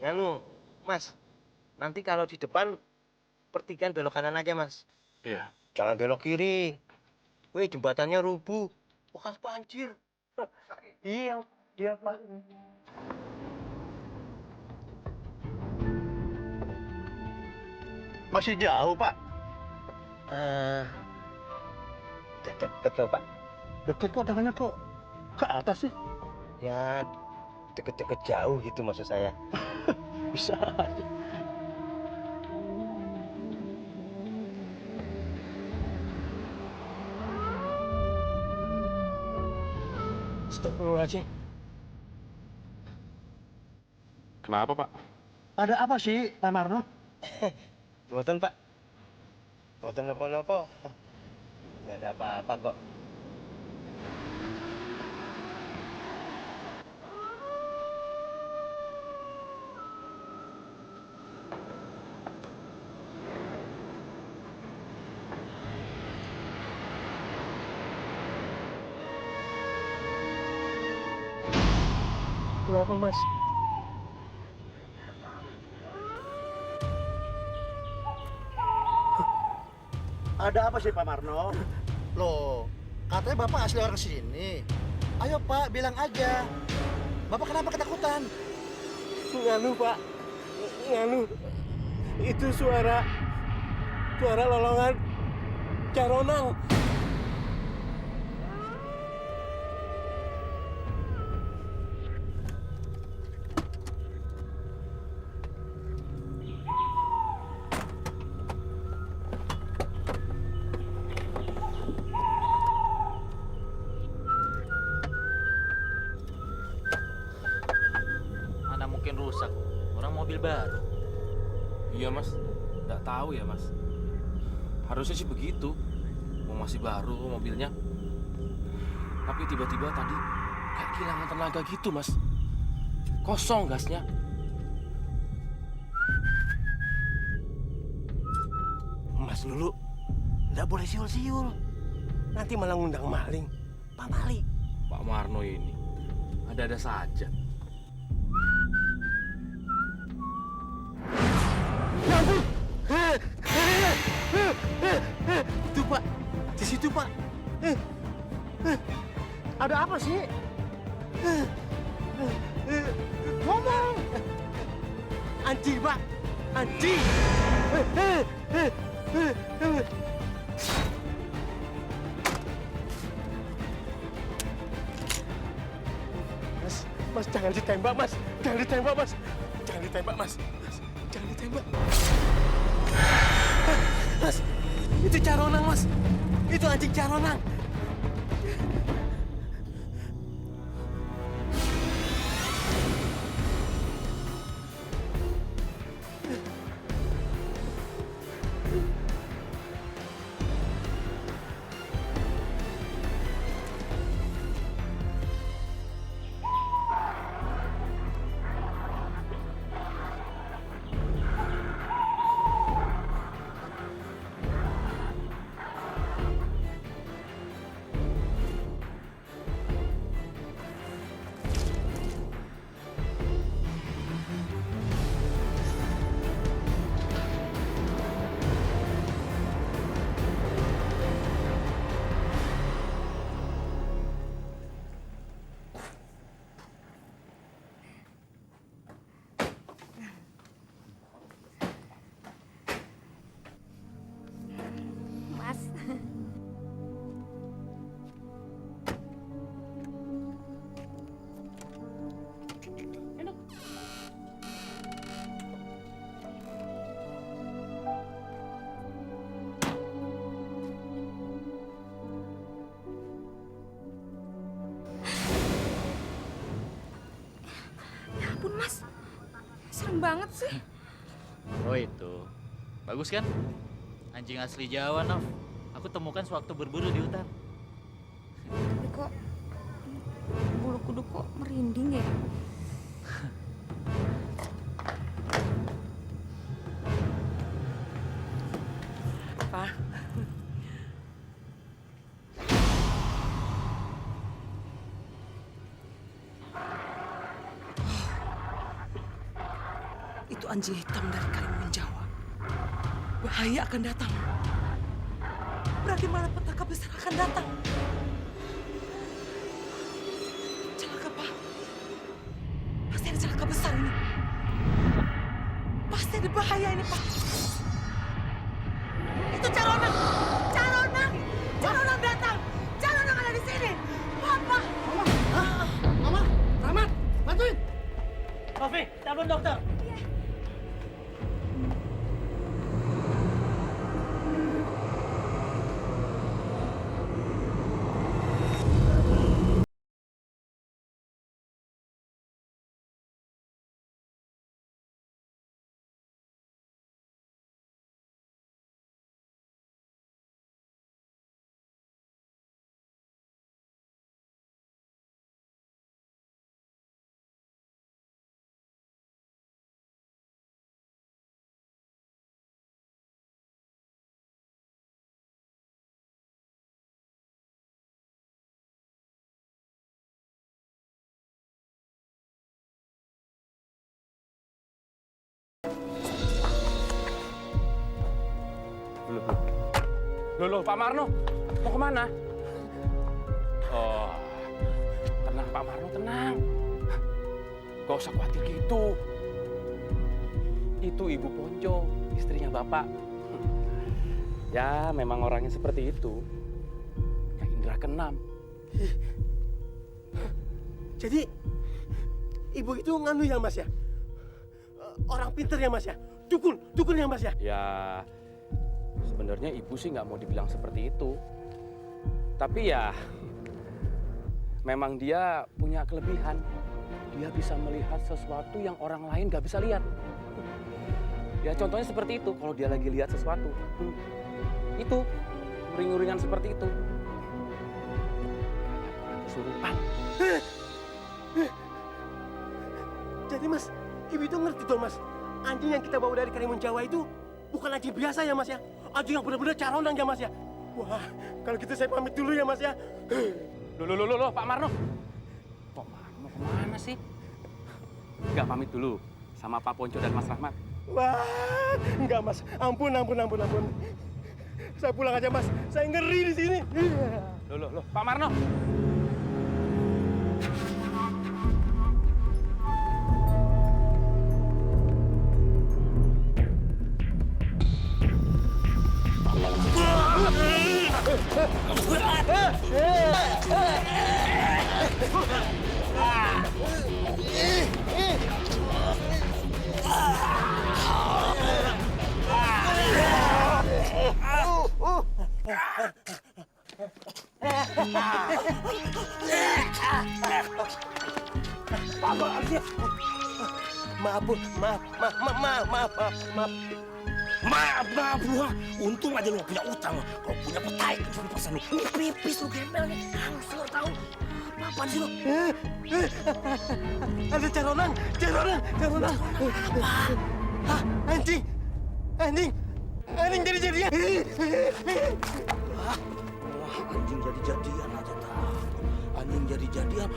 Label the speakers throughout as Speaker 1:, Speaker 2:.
Speaker 1: Nganu, Mas. Nanti kalau di depan pertigaan belok kanan aja, Mas.
Speaker 2: Iya.
Speaker 1: Jangan belok kiri. Wih, jembatannya rubuh. Bekas banjir. Iya, iya, Pak.
Speaker 3: Masih jauh, Pak.
Speaker 1: Deket loh, Pak.
Speaker 3: Deket kok, tangannya kok ke atas sih.
Speaker 1: Ya, deket-deket jauh gitu maksud saya.
Speaker 3: Bisa aja.
Speaker 1: Astagfirullahaladzim.
Speaker 2: Kenapa, Pak?
Speaker 3: Ada apa sih, Pak Marno?
Speaker 1: Boten, Pak. Boten apa-apa. Nggak ada apa-apa kok. Kenapa, Mas?
Speaker 3: Ada apa sih, Pak Marno? Loh, katanya Bapak asli orang sini. Ayo, Pak, bilang aja. Bapak kenapa ketakutan?
Speaker 1: Nganu, Pak. Nganu. Itu suara lolongan Caronang.
Speaker 4: Mana mungkin rusak? Orang mobil baru.
Speaker 2: Iya, Mas. Nggak tahu ya, Mas. Harusnya sih begitu. Mau masih baru mobilnya. Tapi tiba-tiba tadi kayak kehilangan tenaga gitu, Mas. Kosong gasnya.
Speaker 1: Mas dulu, nggak boleh siul-siul. Nanti malah ngundang maling. Pak Mali.
Speaker 2: Pak Marno ini ada-ada saja.
Speaker 1: Itu, Pak. Di situ, Pak.
Speaker 3: Ada apa sih?
Speaker 1: Ngomong. Anjing, Pak. Anjing. Mas, jangan ditembak, Mas. Jangan ditembak, Mas. Jangan ditembak, Mas. Jangan ditembak. Mas, itu Caronang, Mas. Itu anjing Caronang.
Speaker 5: Mas. Ya ampun, Mas. Serem banget sih.
Speaker 4: Oh itu. Bagus kan? Anjing asli Jawa, Nov. Aku temukan sewaktu berburu di hutan.
Speaker 5: Tapi kok bulu kuduk kok merinding ya?
Speaker 1: Pak.
Speaker 6: Itu anjing hitam dari Karimun Jawa. Bahaya akan datang. Bagaimana petaka besar akan datang? Celaka, Pak. Pasti ada celaka besar ini. Pasti ada bahaya ini, Pak. Itu Caronang! Caronang! Caronang datang! Caronang ada di sini! Papa!
Speaker 3: Mama, Rahmat, bantuin.
Speaker 1: Sofi, telepon dokter.
Speaker 2: Loh, Pak Marno, mau kemana? Oh, tenang Pak Marno, tenang. Gak usah khawatir gitu. Itu Ibu Ponco, istrinya Bapak. Ya, memang orangnya seperti itu. Punya indera keenam.
Speaker 1: Jadi, ibu itu nganu ya Mas ya? Orang pinter ya Mas ya? Dukun ya Mas ya?
Speaker 2: Ya, sebenarnya ibu sih nggak mau dibilang seperti itu. Tapi ya, memang dia punya kelebihan. Dia bisa melihat sesuatu yang orang lain nggak bisa lihat. Ya contohnya seperti itu, kalau dia lagi lihat sesuatu. Itu, uring-uringan seperti itu. Kayak orang kesurupan.
Speaker 1: Jadi Mas, ibu itu ngerti dong Mas? Anjing yang kita bawa dari Karimun Jawa itu bukan anjing biasa ya Mas ya? Anjing yang benar-benar Caronang ya Mas ya? Wah, kalau gitu saya pamit dulu ya Mas ya.
Speaker 2: Loh, Pak Marno. Pak Marno kemana sih? Nggak pamit dulu sama Pak Ponco dan Mas Rahmat.
Speaker 1: Wah, enggak Mas. Ampun. Saya pulang aja Mas. Saya ngeri di sini.
Speaker 2: Loh, Pak Marno.
Speaker 1: Maaf, gua. Untung aja lu gak punya utang. Kalau punya petai, itu di pasar lu. Ini pipis lu gembel nih. Langsung lu tahu. Apaan sih lu? Ada Caronang. Apa? Hah? Anjing jadi-jadian. Wah, anjing jadi-jadian aja takut. Anjing jadi-jadian.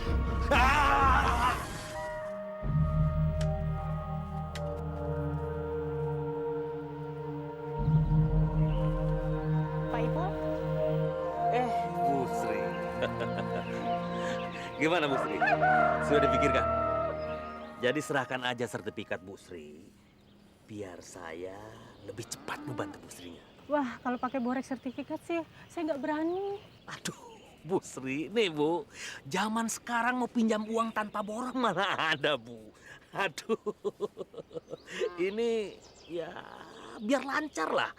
Speaker 5: Pak Ipul?
Speaker 7: Bu Sri. Gimana Bu Sri? Sudah dipikirkan? Jadi serahkan aja sertifikat Bu Sri. Biar saya lebih cepat membantu Bu Srinya.
Speaker 8: Wah, kalau pakai borek sertifikat sih, saya nggak berani.
Speaker 7: Aduh, Bu Sri, nih Bu. Zaman sekarang mau pinjam uang tanpa borok mana ada Bu. Aduh, ini ya biar lancar lah.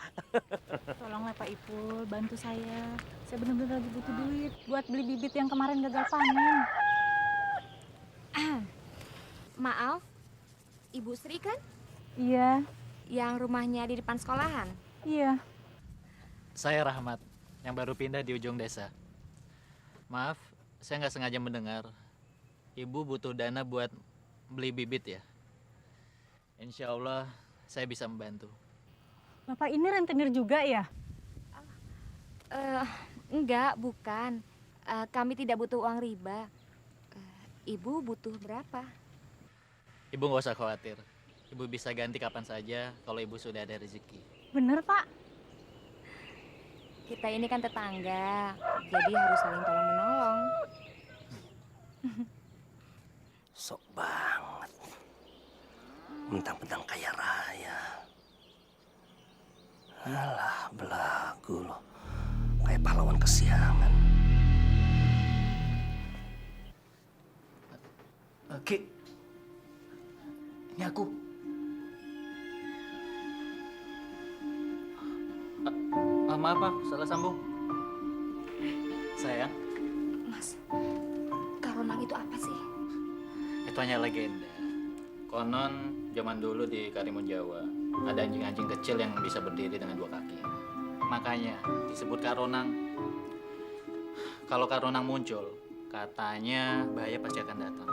Speaker 8: Tolonglah Pak Ipul, bantu saya. Saya benar-benar lagi butuh duit buat beli bibit yang kemarin gagal panen.
Speaker 5: Maaf, Ibu Sri kan?
Speaker 8: Iya,
Speaker 5: Yang rumahnya di depan sekolahan?
Speaker 8: iya.
Speaker 4: Saya Rahmat, yang baru pindah di ujung desa. Maaf, saya nggak sengaja mendengar. Ibu butuh dana buat beli bibit ya? Insya Allah saya bisa membantu.
Speaker 8: Bapak ini rentenir juga ya?
Speaker 5: Enggak, bukan. Kami tidak butuh uang riba. Ibu butuh berapa?
Speaker 4: Ibu nggak usah khawatir. Ibu bisa ganti kapan saja kalau ibu sudah ada rezeki.
Speaker 8: Bener, Pak.
Speaker 5: Kita ini kan tetangga, jadi harus saling tolong-menolong.
Speaker 1: Sok banget. Mentang-mentang kaya raya. Alah, belagu loh. Kayak pahlawan kesiangan.
Speaker 4: Ki, ini aku. Maaf, Pak, salah sambung. Sayang,
Speaker 5: Mas, Karonang itu apa sih?
Speaker 4: itu hanya legenda. Konon zaman dulu di Karimun Jawa ada anjing-anjing kecil yang bisa berdiri dengan 2 kaki. Makanya disebut Karonang. Kalau Karonang muncul, katanya bahaya pasti akan datang.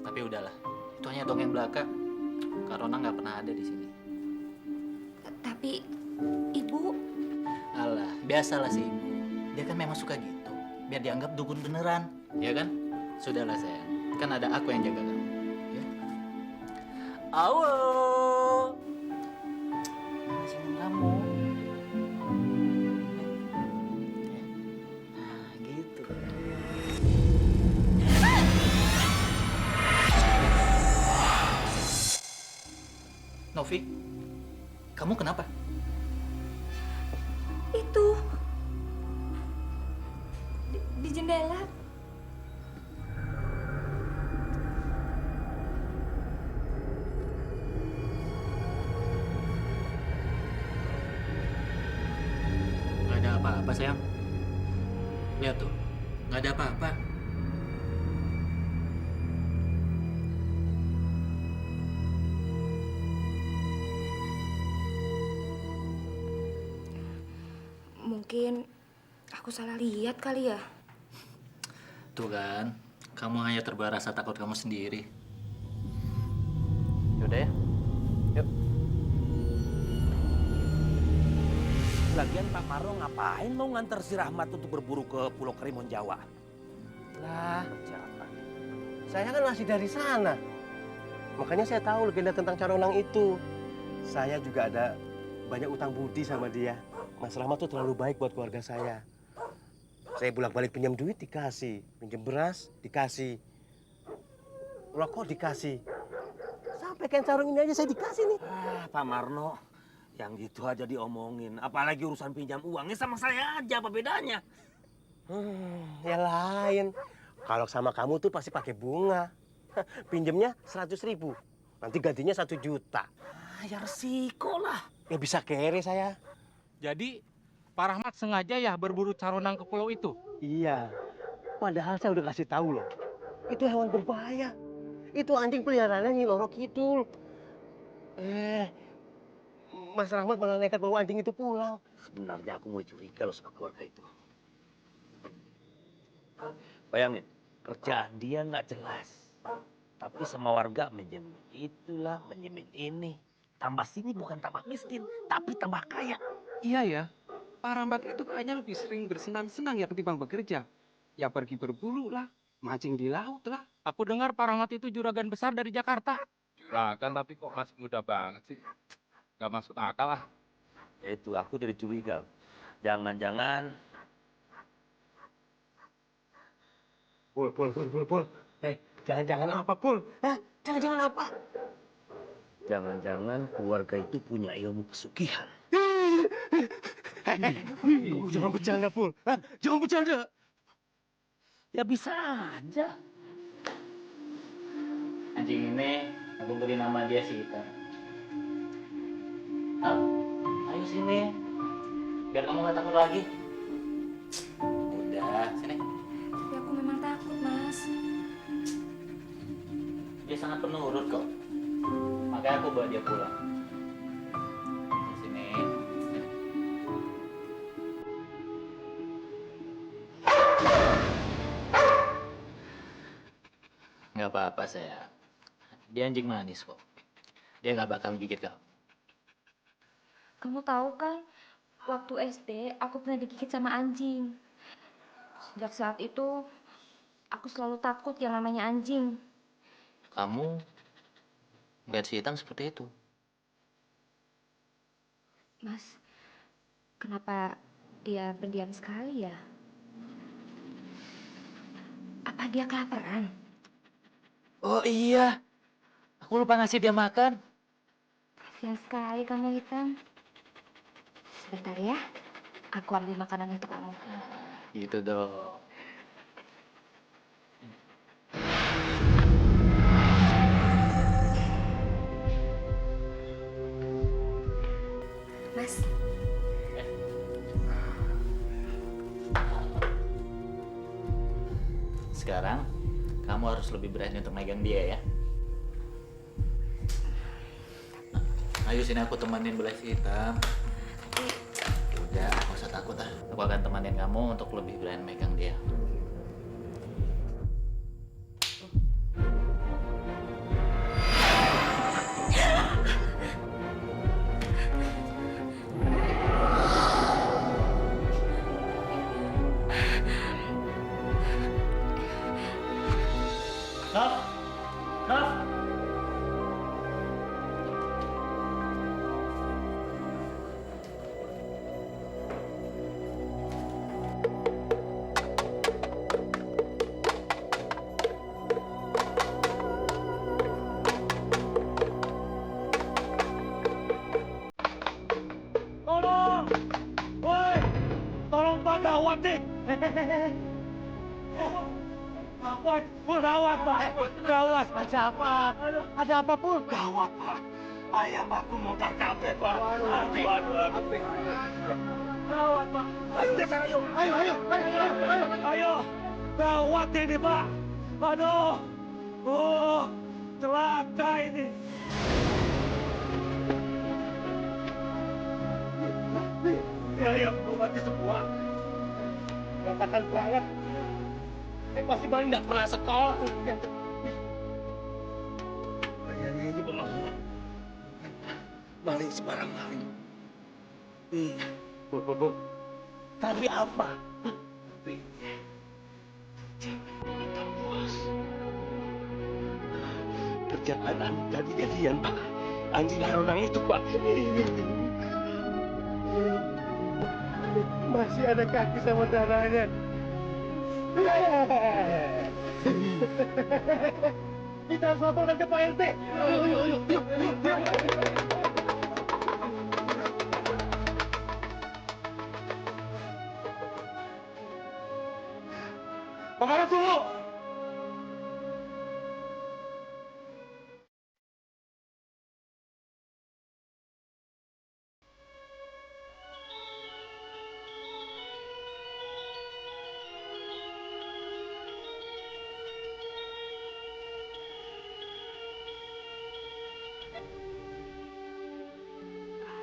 Speaker 4: Tapi udahlah, itu hanya dongeng belaka. Karonang nggak pernah ada di sini.
Speaker 5: Tapi, Ibu,
Speaker 4: Alah, biasalah sih ibu. Dia kan memang suka gitu. Biar dianggap dukun beneran, ya kan? Sudahlah sayang, kan ada aku yang jaga kamu. Ya? Awo. Senyum kamu. Nah, gitu. Novi, kamu kenapa?
Speaker 5: itu di jendela.
Speaker 4: Nggak ada apa-apa sayang. Lihat tuh, nggak ada apa-apa.
Speaker 5: Mungkin aku salah lihat kali ya.
Speaker 4: Tuh kan, kamu hanya terbawa rasa takut kamu sendiri. Yaudah ya, yuk.
Speaker 7: Lagian Pak Marno ngapain mau nganter si Rahmat untuk berburu ke Pulau Karimun Jawa?
Speaker 1: Lah, saya kan masih dari sana. Makanya saya tahu legenda tentang Caronang itu. Saya juga ada banyak utang budi sama dia. Mas Rahmat tuh terlalu baik buat keluarga saya. Saya bolak-balik pinjam duit dikasih, pinjam beras dikasih, rokok dikasih. Sampai kain sarung ini aja saya dikasih nih.
Speaker 7: Ah, Pak Marno, yang gitu aja diomongin. Apalagi urusan pinjam uangnya sama saya aja, apa bedanya?
Speaker 1: Ya lain. Kalau sama kamu tuh pasti pakai bunga. Pinjemnya 100.000. Nanti gantinya 1 juta.
Speaker 7: Ah, ya resiko lah.
Speaker 1: Ya bisa kere saya.
Speaker 9: Jadi Pak Rahmat sengaja ya berburu Caronang ke pulau itu?
Speaker 1: Iya. Padahal saya udah kasih tahu loh. Itu hewan berbahaya. Itu anjing peliharaannya Nyi Roro Kidul. Mas Rahmat malah nekat bawa anjing itu pulang.
Speaker 7: Sebenarnya aku mau curiga loh sama keluarga itu. Bayangin, kerjaan dia nggak jelas. Tapi sama warga menjemin itulah, menjemin ini. Tambah sini bukan tambah miskin, tapi tambah kaya.
Speaker 9: Iya ya, Pak Rahmat itu kayaknya lebih sering bersenang-senang ya ketimbang bekerja. Ya pergi berburu lah, mancing di laut lah. Aku dengar Pak Rahmat itu juragan besar dari Jakarta. Juragan tapi kok masih muda banget sih. Gak masuk akal lah.
Speaker 7: Ya itu, aku jadi curiga. Jangan-jangan
Speaker 1: Pul. Jangan-jangan apa, Pul? Hah? Jangan-jangan apa?
Speaker 7: jangan-jangan keluarga itu punya ilmu pesugihan.
Speaker 1: Jangan bercanda, Pul. Hah? Jangan bercanda.
Speaker 7: Ya bisa aja.
Speaker 4: Anjing ini aku beri nama dia Sita. Al, ayo sini. Biar kamu gak takut lagi. Udah, sini.
Speaker 5: Tapi aku memang takut, Mas.
Speaker 4: Dia sangat penurut kok. Makanya aku bawa dia pulang. Sini. Nggak apa-apa saya. Dia anjing manis kok. Dia nggak bakal gigit kamu.
Speaker 5: Kamu tahu kan, waktu SD aku pernah digigit sama anjing. Sejak saat itu, aku selalu takut yang namanya anjing.
Speaker 4: Kamu Lihat si Itang seperti itu.
Speaker 5: Mas, kenapa dia berdiam sekali ya? Apa dia kelaparan?
Speaker 4: Oh iya, aku lupa ngasih dia makan.
Speaker 5: Kasihan sekali kamu, Hitam. Sebentar ya, aku ambil makanan untuk kamu.
Speaker 4: Gitu dong.
Speaker 5: Mas,
Speaker 4: Sekarang, kamu harus lebih berani untuk megang dia ya. Ayo sini aku temenin belah si Hitam. Udah, nggak usah takut ah. Aku akan temenin kamu untuk lebih berani megang dia.
Speaker 7: Naf, Naf. Tolong! Woi! Tolong Pak, gawat nih! Gawat! Gawat, Pak! Gawat! Ada apa? Ada apa, Pur? Gawat, Pak! Ayam aku mau tercapek, Pak! Aduh! Gawat, Pak! Ayo! Ayo! Gawat ini, Pak! Aduh! Oh! Celaka ini! Ayamku mati semua! Berantakan banget! Pasti Bang nggak pernah sekolah. Ini pemaham. Maling sembarang maling. Bu. Tapi apa? Kita puas. Perjalanan jadi-jadian, Pak. Anjing orang itu, Pak.
Speaker 1: Masih ada kaki sama darahnya. Kita harus laporkan ke Pak RT. Yuk. Pak tunggu.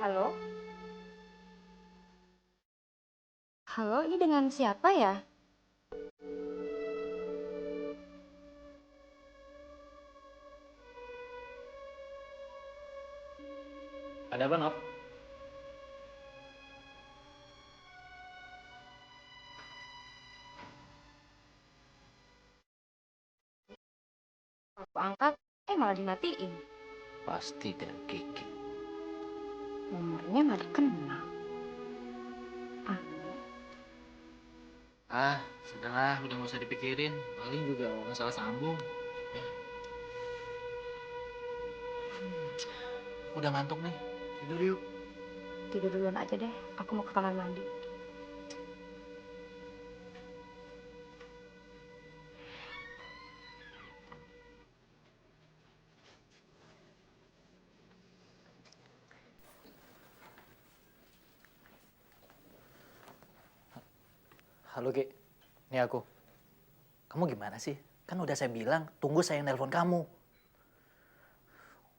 Speaker 5: halo? Halo, ini dengan siapa ya?
Speaker 4: Ada apa, Nov?
Speaker 5: Aku angkat, malah dimatiin.
Speaker 4: Pasti dari Kiki.
Speaker 5: Nomornya nggak dikenal.
Speaker 4: Sudahlah, udah nggak usah dipikirin. Paling juga nggak salah sambung. Ya. Udah ngantuk nih. Tidur yuk.
Speaker 5: Tidur duluan aja deh, aku mau ke kamar mandi.
Speaker 4: Halo, Ki. Ini aku. Kamu gimana sih? Kan udah saya bilang, tunggu saya yang nelpon kamu.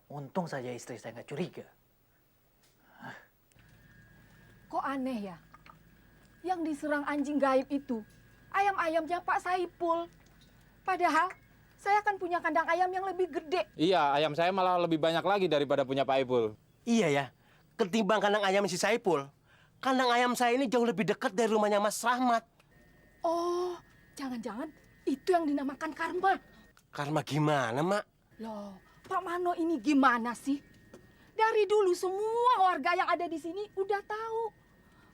Speaker 4: Untung saja istri saya nggak curiga.
Speaker 6: Kok aneh ya? Yang diserang anjing gaib itu ayam-ayamnya Pak Saipul. Padahal saya kan punya kandang ayam yang lebih gede.
Speaker 9: Iya, ayam saya malah lebih banyak lagi daripada punya Pak Ipul.
Speaker 1: Iya ya, ketimbang kandang ayam si Saipul, kandang ayam saya ini jauh lebih dekat dari rumahnya Mas Rahmat.
Speaker 6: Oh, jangan-jangan itu yang dinamakan karma.
Speaker 1: Karma gimana, Mak?
Speaker 6: Loh, Pak Marno ini gimana sih? Dari dulu semua warga yang ada di sini udah tahu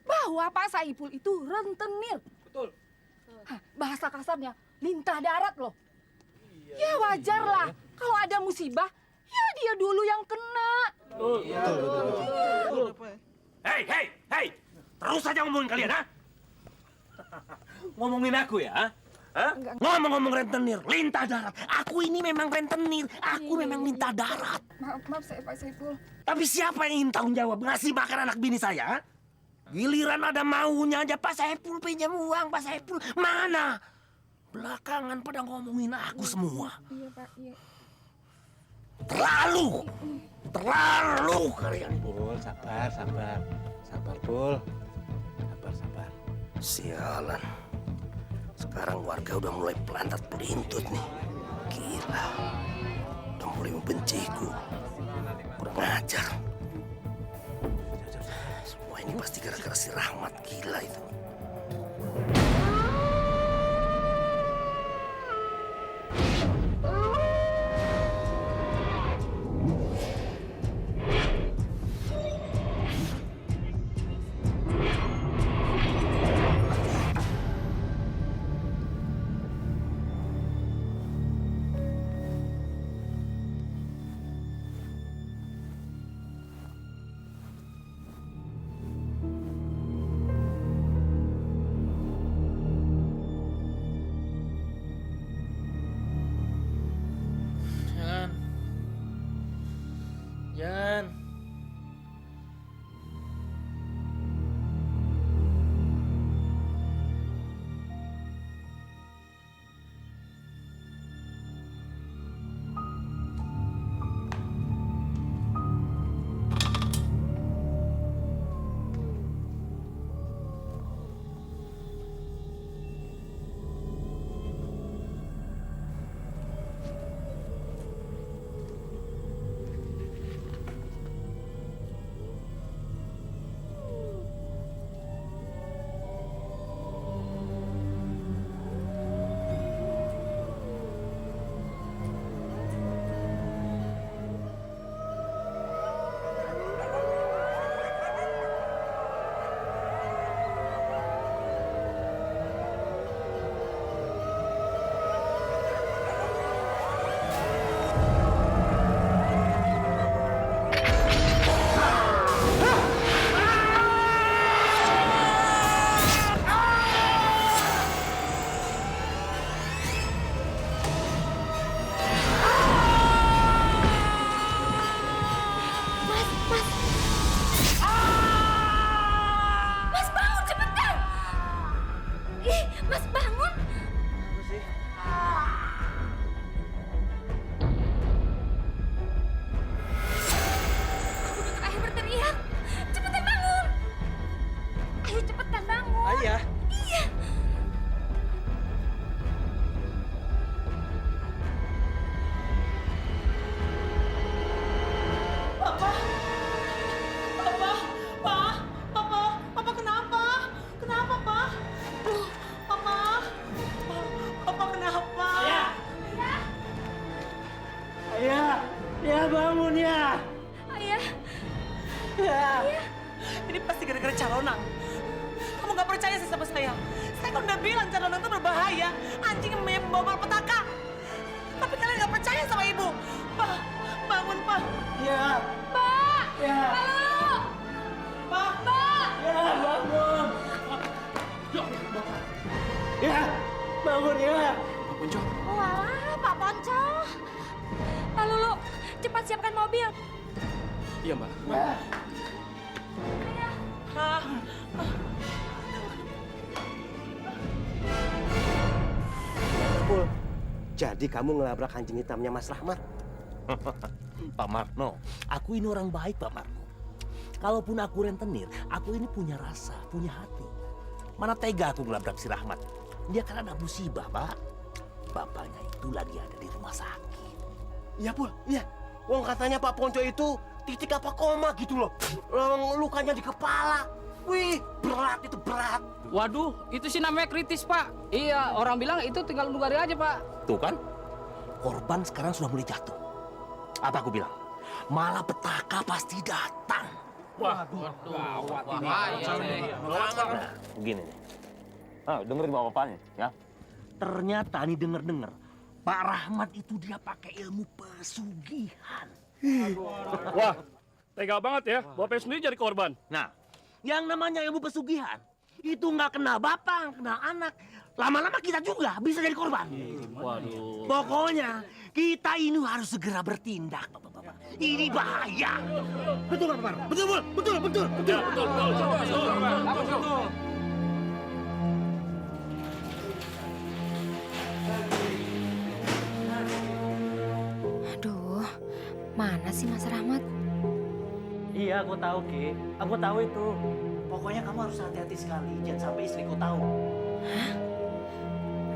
Speaker 6: bahwa Pak Saipul itu rentenir.
Speaker 1: Betul.
Speaker 6: Bahasa kasarnya lintah darat loh. Ya wajar lah kalau ada musibah, ya dia dulu yang kena.
Speaker 7: Hei, terus saja ngomongin kalian, ha? Ngomongin aku ya, ha? Hah? Ngomong-ngomong rentenir, lintah darat. Aku ini memang rentenir, aku memang lintah darat.
Speaker 6: Maaf saya Pak Saipul.
Speaker 7: Tapi siapa yang ingin tanggung jawab ngasih makan anak bini saya? Ha? Giliran ada maunya aja, Pak Saipul pinjam uang, Pak Saipul. Mana? Belakangan pada ngomongin aku semua.
Speaker 6: Iya Pak, iya.
Speaker 7: Terlalu kalian.
Speaker 3: Pul, sabar, Pul. Sabar.
Speaker 7: Sialan. Sekarang warga udah mulai pelantat pelintut nih. Gila. Udah mulai membenciku. Kurang ajar. Semua ini pasti gara-gara si Rahmat gila itu.
Speaker 2: Jan.
Speaker 10: Ini pasti gara-gara calonang. Kamu nggak percaya sih sama saya? Saya kan udah bilang calonang itu berbahaya. Anjing yang membawa malapetaka. Tapi kalian nggak percaya sama ibu. Pak, bangun, Pak.
Speaker 1: Ya.
Speaker 10: Pak.
Speaker 1: Ya.
Speaker 10: Halo. Pak. Pak.
Speaker 1: Ya, bangun. Ya, bangun ya.
Speaker 2: Pak Ponco.
Speaker 5: Walah, Pak Ponco. Lalu lu cepat siapkan mobil.
Speaker 2: Iya, Mbak.
Speaker 1: Pul, jadi kamu ngelabrak anjing hitamnya Mas Rahmat?
Speaker 7: Pak Marno, aku ini orang baik, Pak Marno. Kalaupun aku rentenir, aku ini punya rasa, punya hati. Mana tega aku ngelabrak si Rahmat. Dia kan anak musibah, Pak. Bapaknya itu lagi ada di rumah sakit.
Speaker 1: Iya, Pul, iya. Wong katanya Pak Ponco itu titik apa koma gitu loh. Lukanya di kepala. Wih, berat itu berat.
Speaker 9: Waduh, itu sih namanya kritis, Pak. Iya, orang bilang itu tinggal nunggu hari aja, Pak.
Speaker 7: Tuh kan, korban sekarang sudah mulai jatuh. Apa aku bilang? Malah petaka pasti datang. Nah, begini nih. Dengerin bapak-bapaknya ya. Ternyata nih denger-denger Pak Rahmat itu dia pakai ilmu pesugihan.
Speaker 11: Wah, tega banget ya. Bapaknya sendiri jadi korban.
Speaker 7: Nah, yang namanya ilmu pesugihan itu nggak kena bapak, kena anak. Lama-lama kita juga bisa jadi korban.
Speaker 4: Waduh.
Speaker 7: Pokoknya kita ini harus segera bertindak, Bapak-bapak. Ini bahaya. Betul, Bapak? Betul.
Speaker 5: Aduh, mana sih Mas Rahmat?
Speaker 4: Iya, aku tahu, Ki. Aku tahu itu. Pokoknya kamu harus hati-hati sekali. Jangan sampai istriku tahu.
Speaker 5: Hah?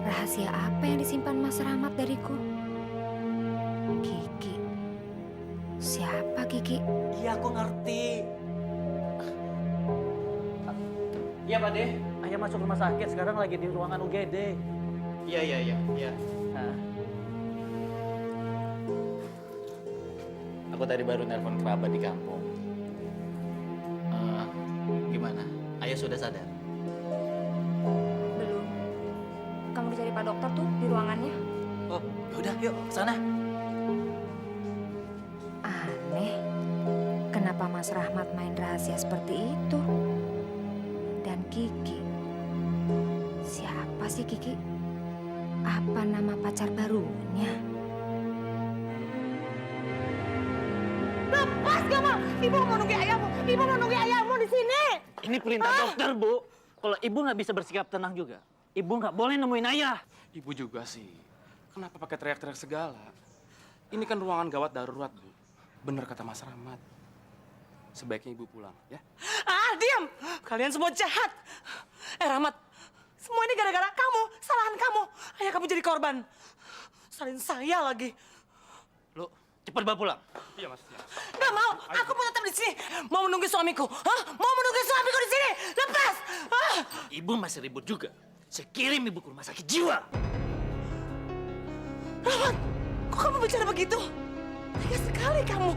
Speaker 5: Rahasia apa yang disimpan Mas Rahmat dariku? Kiki. Siapa Kiki?
Speaker 4: Iya, aku ngerti. Iya, Pak De. Ayah masuk rumah sakit. Sekarang lagi di ruangan UGD. Iya. Nah. Aku tadi baru nelpon kerabat di kampung. Gimana? Ayah sudah sadar?
Speaker 5: Belum. Kamu dicari Pak Dokter tuh di ruangannya.
Speaker 4: Oh, yaudah, yuk ke sana.
Speaker 5: Aneh. Kenapa Mas Rahmat main rahasia seperti itu? Dan Kiki. Siapa sih Kiki? Apa nama pacar barunya?
Speaker 10: Lepas kamu! Ibu mau nunggu ayahmu! Ibu mau nunggu ayahmu di sini!
Speaker 4: Ini perintah dokter, Bu. Kalau ibu nggak bisa bersikap tenang juga, ibu nggak boleh nemuin ayah.
Speaker 2: Ibu juga sih. Kenapa pakai teriak-teriak segala? Ini kan ruangan gawat darurat, Bu. Bener kata Mas Rahmat. Sebaiknya ibu pulang, ya?
Speaker 10: Diam! Kalian semua jahat! Rahmat, semua ini gara-gara kamu, kesalahan kamu. Ayah kamu jadi korban. Salin saya lagi.
Speaker 4: Lo cepet bawa pulang.
Speaker 2: Iya, Mas.
Speaker 10: Nggak mau, aku mau tetap di sini. Mau menunggu suamiku. Hah? Mau menunggu suamiku di sini. Lepas!
Speaker 4: Ibu masih ribut juga. Saya kirim ibu ke rumah sakit jiwa.
Speaker 10: Rahmat, kok kamu bicara begitu? Tega sekali kamu.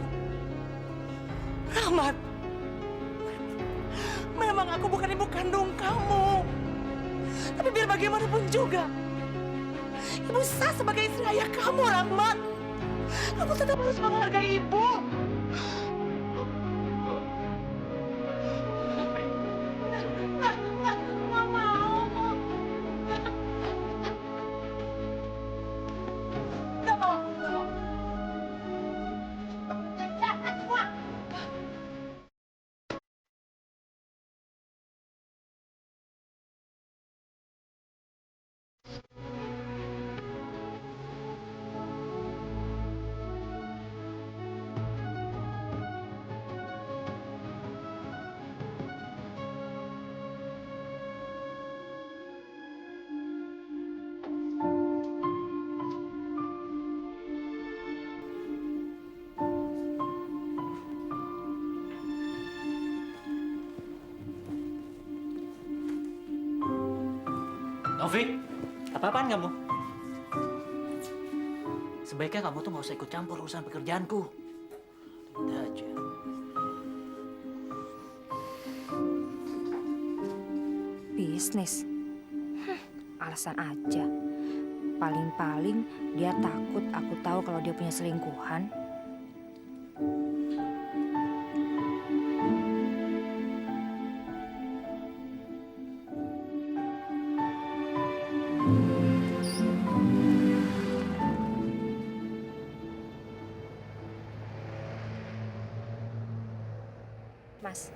Speaker 10: Rahmat, memang aku bukan ibu kandung kamu. Tapi biar bagaimanapun juga, ibu sah sebagai istri ayah kamu, Rahmat. Kamu tetap harus menghargai ibu. Nggak mau. Nggak mau. Jahat semua.
Speaker 4: Novi, apa-apaan kamu? Sebaiknya kamu tuh nggak usah ikut campur urusan pekerjaanku. Udah aja.
Speaker 5: Bisnis. Alasan aja. Paling-paling dia takut aku tahu kalau dia punya selingkuhan. Mas,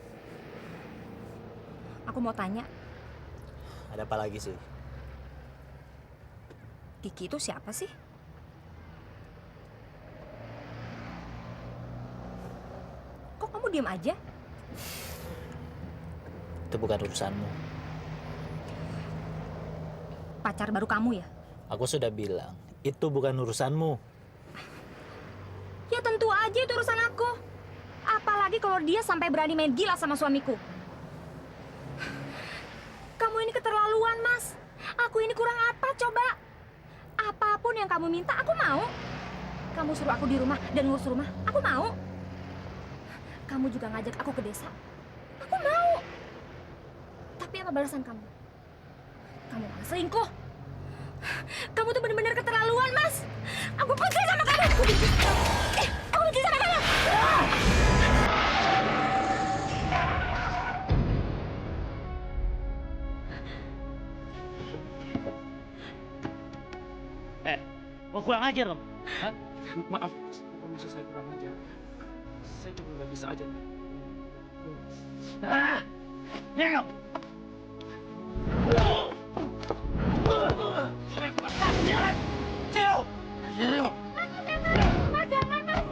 Speaker 5: aku mau tanya,
Speaker 4: Ada apa lagi sih?
Speaker 5: Kiki itu siapa sih? Kok kamu diam aja?
Speaker 4: Itu bukan urusanmu.
Speaker 5: Pacar baru kamu ya?
Speaker 4: Aku sudah bilang, itu bukan urusanmu.
Speaker 5: Ya tentu aja itu urusan aku. Apalagi kalau dia sampai berani main gila sama suamiku. Kamu ini keterlaluan, Mas. Aku ini kurang apa coba? Apapun yang kamu minta, aku mau. Kamu Kamu suruh aku di rumah dan ngurus rumah, aku mau. Kamu juga ngajak aku ke desa, aku mau. Tapi apa balasan kamu? Kamu malah selingkuh. Kamu tuh benar-benar keterlaluan, Mas. Aku benci sama kamu. Aku benci sama kamu. Aku benci sama kamu.
Speaker 7: Mau kurang ajar kamu? Hah?
Speaker 9: Maaf, bukan maksud saya kurang aja. Saya cuma nggak bisa aja.
Speaker 7: Ah! Nyengok! Cil! Cil!
Speaker 5: Mas, jangan, Mas.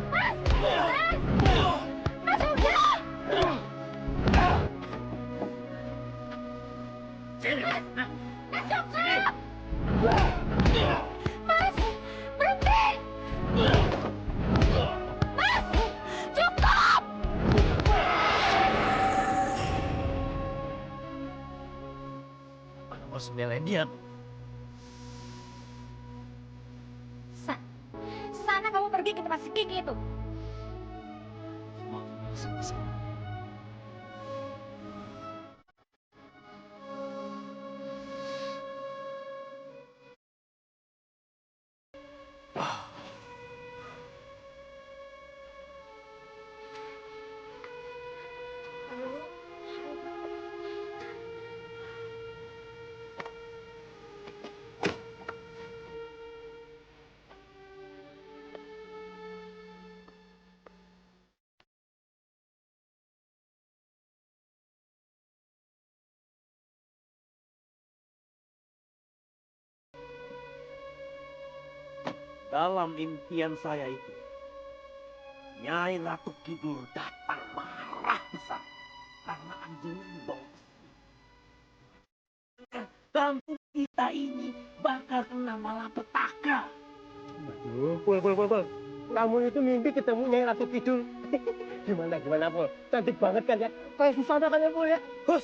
Speaker 5: Mas! Mas, udah! Mas, cukup! Mas, berhenti! Mas, cukup!
Speaker 7: Kamu harus belain dia.
Speaker 5: Sana kamu pergi ke tempat si Kiki itu.
Speaker 7: Dalam impian saya itu, Nyai Ratu Kidul datang marah besar karena anjing bau. Kampung kita ini bakal kena malapetaka.
Speaker 1: Pul. Kamu itu mimpi ketemu Nyai Ratu Kidul. Gimana, Pul? Cantik banget kan ya? Kayak Susana kan ya, Pul ya? Hus!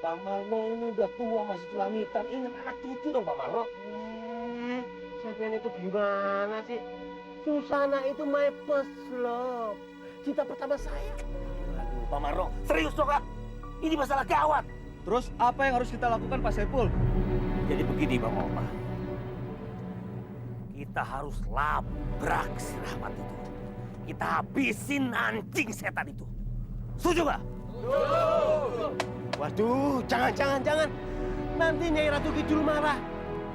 Speaker 7: Pak Marno ini udah tua masih celamitan. Ingat anak cucu dong Pak Marno.
Speaker 1: Sampean itu gimana sih? Susana itu my first love. Cinta pertama saya.
Speaker 7: Aduh Pak Marno, serius dong Kak? Ini masalah gawat.
Speaker 3: Terus apa yang harus kita lakukan Pak Saipul?
Speaker 7: Jadi begini Bang Opa. Kita harus labrak si Rahmat itu. Kita habisin anjing setan itu. Setuju nggak?
Speaker 1: Waduh, jangan. Nanti Nyai Ratu Kidul marah.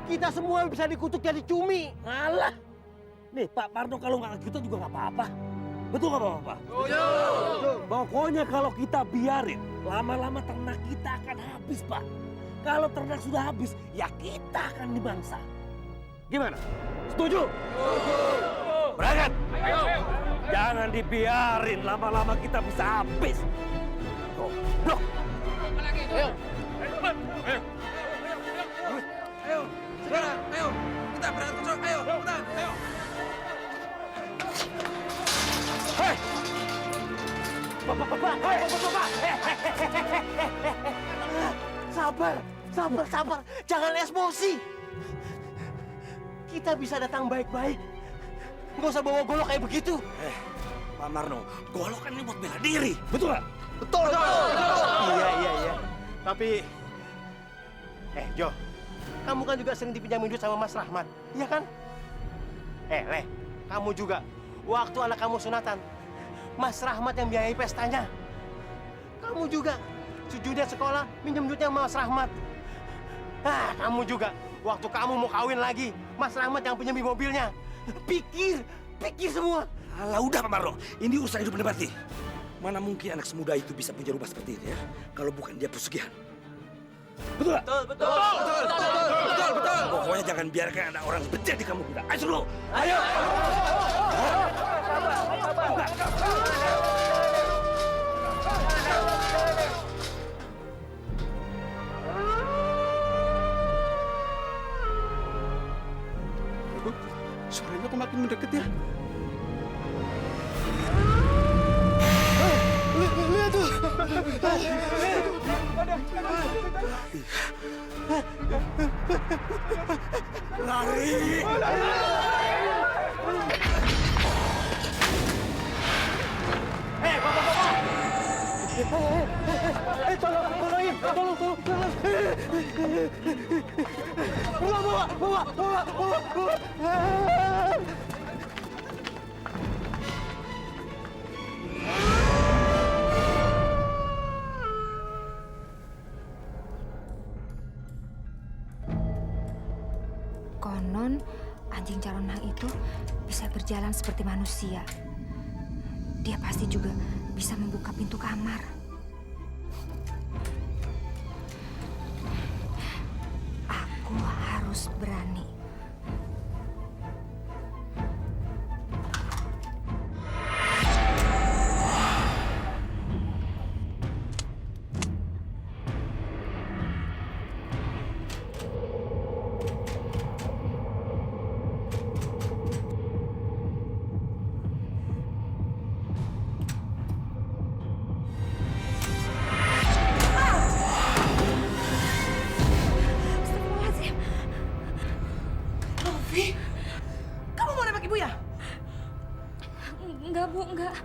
Speaker 1: Kita semua bisa dikutuk jadi cumi.
Speaker 7: Alah. Nih Pak Marno kalau nggak gitu juga nggak apa-apa. Betul nggak Bapak? Betul. Pokoknya kalau kita biarin, lama-lama ternak kita akan habis Pak. Kalau ternak sudah habis, ya kita akan dimangsa. Gimana? Setuju? Berangkat. Ayo. Jangan dibiarin, lama-lama kita bisa habis. Goblok.
Speaker 9: Ayo. Sekarang, ayo. Kita berangkat ke sana. Ayo, cepetan. Ayo.
Speaker 7: Hei! Bapak!
Speaker 1: Sabar. Jangan emosi. Kita bisa datang baik-baik. Nggak usah bawa golok kayak begitu.
Speaker 7: Pak Marno, golok kan ini buat bela diri. Betul nggak?
Speaker 1: Betul. Iya. Tapi, Jo, kamu kan juga sering dipinjam duit sama Mas Rahmat, iya kan? Le, kamu juga. Waktu anak kamu sunatan, Mas Rahmat yang biayai pestanya. Kamu juga. Sejujurnya sekolah, minjem duitnya sama Mas Rahmat. Kamu juga. Waktu kamu mau kawin lagi, Mas Rahmat yang pinjam mobilnya. Pikir semua.
Speaker 7: Alah udah Pak Marno, ini urusan hidup dan mati. Mana mungkin anak semuda itu bisa punya rumah seperti ini ya, kalau bukan dia pesugihan. Betul nggak?
Speaker 1: Betul.
Speaker 7: Pokoknya jangan biarkan ada orang bejat di kampung kita. Ayo dulu.
Speaker 1: Ayo.
Speaker 3: Suaranya kok makin mendekat ya? Lihat tuh.
Speaker 7: Lari.
Speaker 5: Konon anjing calonang itu bisa berjalan seperti manusia. Dia pasti juga bisa membuka pintu kamar. Aku harus berani. Astagfirullahaladzim.
Speaker 10: Novi, kamu mau nembak ibu ya?
Speaker 5: Enggak, Bu, enggak.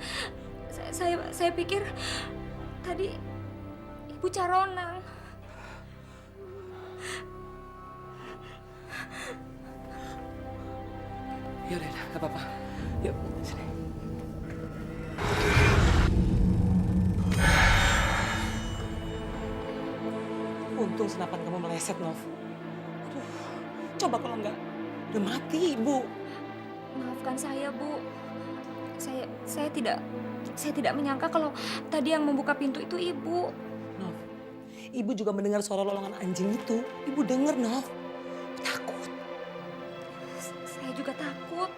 Speaker 5: Saya pikir tadi Ibu Caronang.
Speaker 10: Ya udah, nggak apa-apa. Yuk, sini. Untung senapan kamu meleset, Nov. Aduh, coba kalau enggak, udah mati ibu.
Speaker 5: Maafkan saya, Bu. Saya tidak menyangka kalau tadi yang membuka pintu itu Ibu.
Speaker 10: Nov, ibu juga mendengar suara lolongan anjing itu. Ibu denger, Nov. Takut.
Speaker 5: Saya juga takut.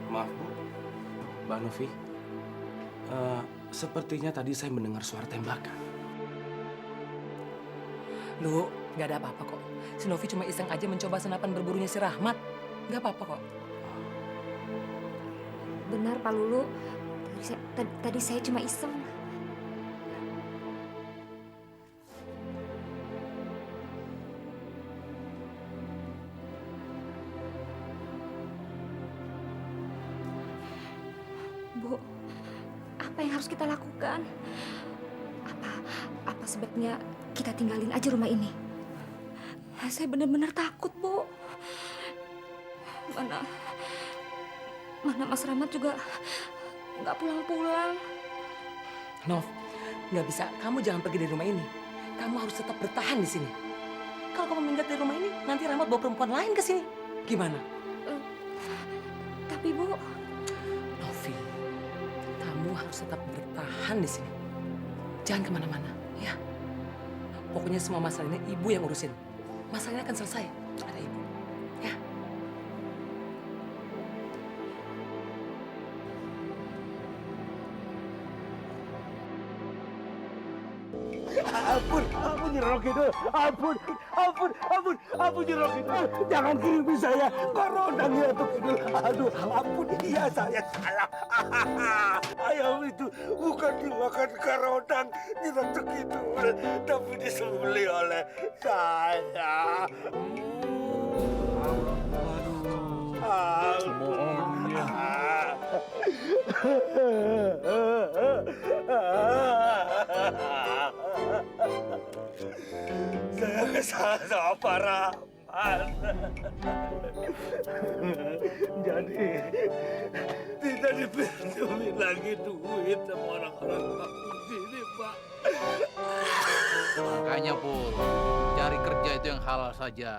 Speaker 2: Maaf Bu, Mbak Novi. Sepertinya tadi saya mendengar suara tembakan.
Speaker 10: Lu, nggak ada apa-apa kok. Si Novi cuma iseng aja mencoba senapan berburunya si Rahmat. Nggak apa-apa kok.
Speaker 5: Benar, Pak Lulu. Tadi saya cuma iseng. Bu, apa yang harus kita lakukan? Apa sebaiknya kita tinggalin aja rumah ini? Saya benar-benar takut, Bu. Mana Mas Rahmat juga nggak pulang-pulang.
Speaker 10: Nov, nggak bisa. Kamu jangan pergi dari rumah ini. Kamu harus tetap bertahan di sini. Kalau kamu minggat dari rumah ini, nanti Rahmat bawa perempuan lain ke sini. Gimana?
Speaker 5: Tapi Bu,
Speaker 10: Novi, kamu harus tetap bertahan di sini. Jangan kemana-mana, ya. Pokoknya semua masalah ini ibu yang urusin. Masalahnya akan selesai. Ada ibu, ya.
Speaker 7: Ampun Nyirok Kidul. Ampun Nyirok Kidul. Jangan kirimi saya. Koronang ya tuh Kidul. Aduh, ampun iya saya salah. Ayam itu bukan dimakan koronang Nyirok Kidul, tapi disembelih oleh saya.
Speaker 11: Bohongnya.
Speaker 7: Saya kesal sama Pak Rahmat. Jadi tidak dipinjemin lagi duit sama orang-orang kampung sini, Pak.
Speaker 12: Makanya, Pul, cari kerja itu yang halal saja.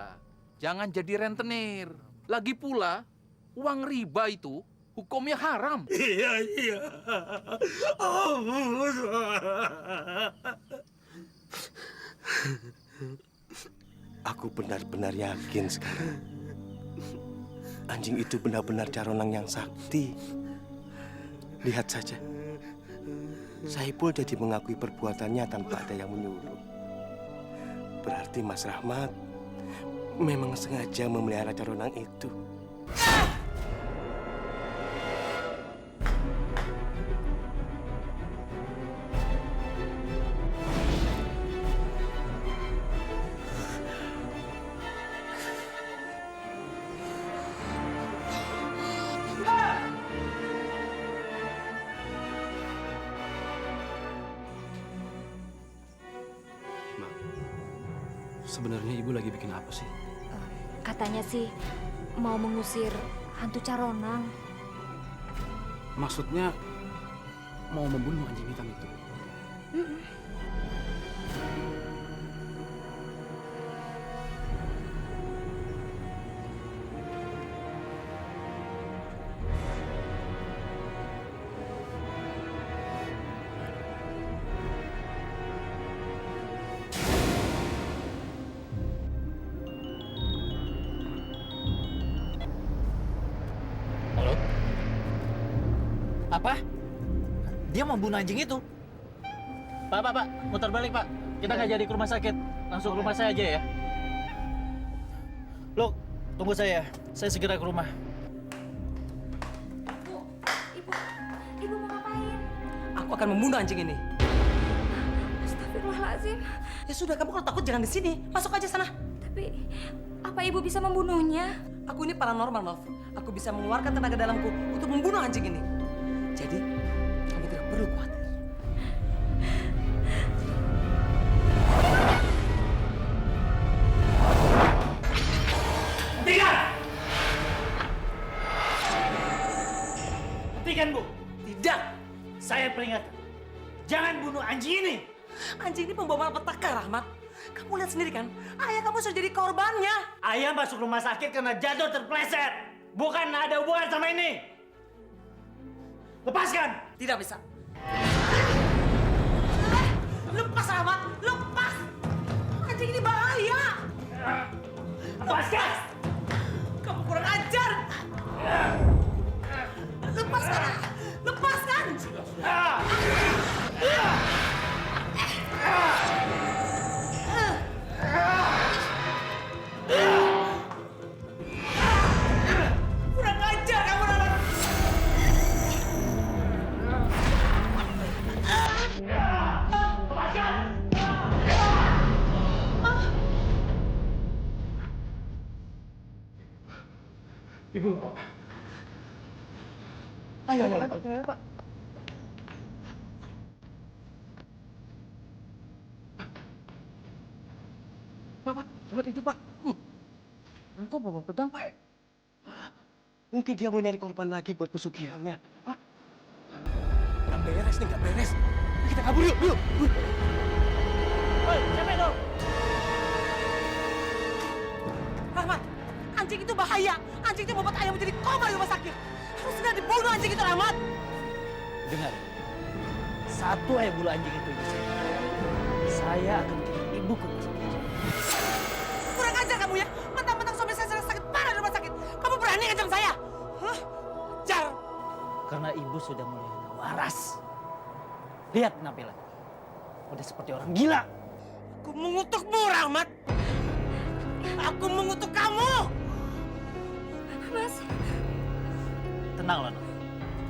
Speaker 12: Jangan jadi rentenir. Lagi pula, uang riba itu hukumnya haram.
Speaker 7: Iya. Ampun.
Speaker 1: Aku benar-benar yakin sekarang. Anjing itu benar-benar caronang yang sakti. Lihat saja. Saipul jadi mengakui perbuatannya tanpa ada yang menyuruh. Berarti Mas Rahmat memang sengaja memelihara caronang itu.
Speaker 2: Sebenarnya ibu lagi bikin apa sih?
Speaker 5: Katanya sih mau mengusir hantu Caronang.
Speaker 2: Maksudnya mau membunuh anjing hitam itu?
Speaker 4: Halo? Apa? Dia mau bunuh anjing itu? Pak, muter balik, Pak. Kita nggak jadi ke rumah sakit. Langsung ke rumah saya aja ya. Loh, tunggu saya. Saya segera ke rumah.
Speaker 5: Ibu mau ngapain?
Speaker 10: Aku akan membunuh anjing ini.
Speaker 5: Astagfirullahaladzim.
Speaker 10: Ya sudah, kamu kalau takut jangan di sini. Masuk aja sana.
Speaker 5: Tapi apa ibu bisa membunuhnya?
Speaker 10: Aku ini paranormal, Nov. Aku bisa mengeluarkan tenaga dalamku untuk membunuh anjing ini. Jadi, kamu tidak perlu khawatir.
Speaker 7: Hentikan, Bu.
Speaker 10: Tidak!
Speaker 7: Saya peringatkan. Jangan bunuh anjing ini.
Speaker 10: Anjing ini pembawa malapetaka, Rahmat. Kamu lihat sendiri kan, ayah kamu sudah jadi korbannya.
Speaker 7: Ayah masuk rumah sakit karena jatuh terpleset. Bukan ada hubungan sama ini. Lepaskan.
Speaker 10: Tidak bisa. Lepas, Rahmat. Lepas. Anjing ini bahaya.
Speaker 7: Lepaskan.
Speaker 10: Kamu kurang ajar. Lepaskan. Lepaskan. Kurang ajar kamu, Rahmat.
Speaker 2: Ibu.
Speaker 10: Ayo, Pak.
Speaker 1: Bapak, buat itu, Pak. Kok bawa pedang, Pak? Mungkin dia mau nyari korban lagi buat pesugihannya. Pak. Nggak beres nih, nggak beres. Kita kabur yuk, yuk.
Speaker 7: Hei, siapa itu?
Speaker 10: Rahmat, anjing itu bahaya. Anjing itu membuat ayah menjadi koma di rumah sakit. Harus segera dibunuh anjing itu, Rahmat.
Speaker 7: Dengar. Satu aja bulu anjing itu di sini. Saya akan kirim ibu ke rumah sakit.
Speaker 10: Kurang ajar kamu ya. Mentang-mentang suami saya sedang sakit parah di rumah sakit. Kamu berani ngancam saya? Hah? Jar.
Speaker 7: Karena ibu sudah mulai ada waras. Lihat penampilan. Udah seperti orang gila.
Speaker 10: Aku mengutukmu, Rahmat. Aku mengutuk kamu.
Speaker 5: Mas,
Speaker 7: Tenanglah, Nov.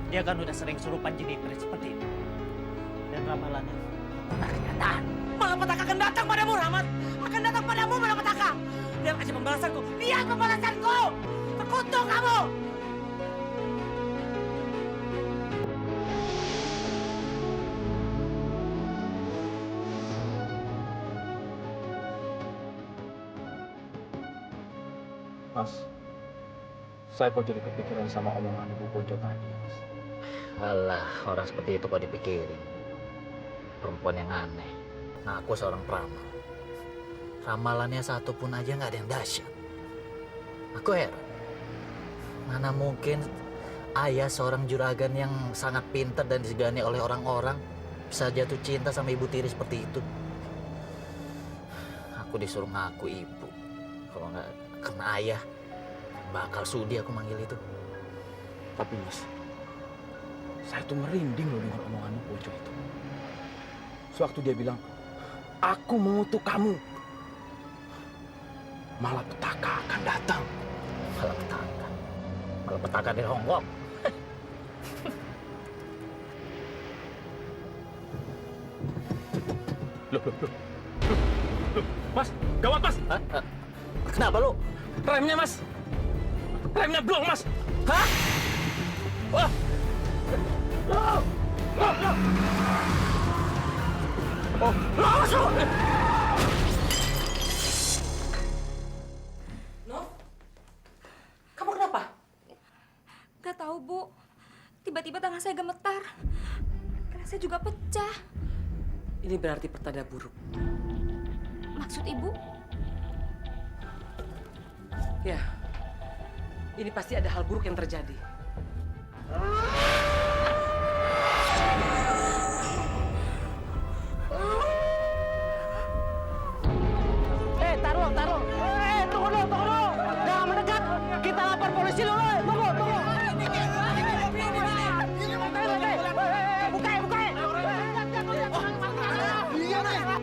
Speaker 7: Dia kan udah sering surupan jadi iblis seperti itu. Dan ramalannya pernah kenyataan.
Speaker 10: Malapetaka akan datang padamu, Rahmat. Akan datang padamu, malapetaka. Lihat aja pembalasanku. Lihat pembalasanku. Terkutuk kamu.
Speaker 2: Mas, saya kok jadi kepikiran sama omongan Ibu Bojo tadi, Mas.
Speaker 4: Alah, orang seperti itu kok dipikirin. Perempuan yang aneh. Nah, aku seorang peramal. Ramalannya satu pun aja nggak ada yang dahsyat. Aku heran. Mana mungkin ayah seorang juragan yang sangat pintar dan disegani oleh orang-orang bisa jatuh cinta sama ibu tiri seperti itu. Aku disuruh ngaku ibu. Kalau nggak kena ayah, bakal sudi aku manggil itu.
Speaker 2: Tapi Mas, saya tuh merinding loh dengan omongan Bojo itu. Sewaktu dia bilang, aku mengutuk kamu. Malapetaka akan datang.
Speaker 4: Malapetaka. Malapetaka dari Hongkong.
Speaker 2: Loh. Mas, gawat Mas.
Speaker 4: Hah? Kenapa lu?
Speaker 2: Remnya Mas. Remnya blong Mas. Hah? Wah. Oh, masuk.
Speaker 5: tiba-tiba tangan saya gemetar. Karena saya juga pecah.
Speaker 10: Ini berarti pertanda buruk.
Speaker 5: Maksud ibu?
Speaker 10: Ya, ini pasti ada hal buruk yang terjadi.
Speaker 1: Taruh. Tunggu dulu. Jangan mendekat. Kita lapor polisi dulu. Tunggu.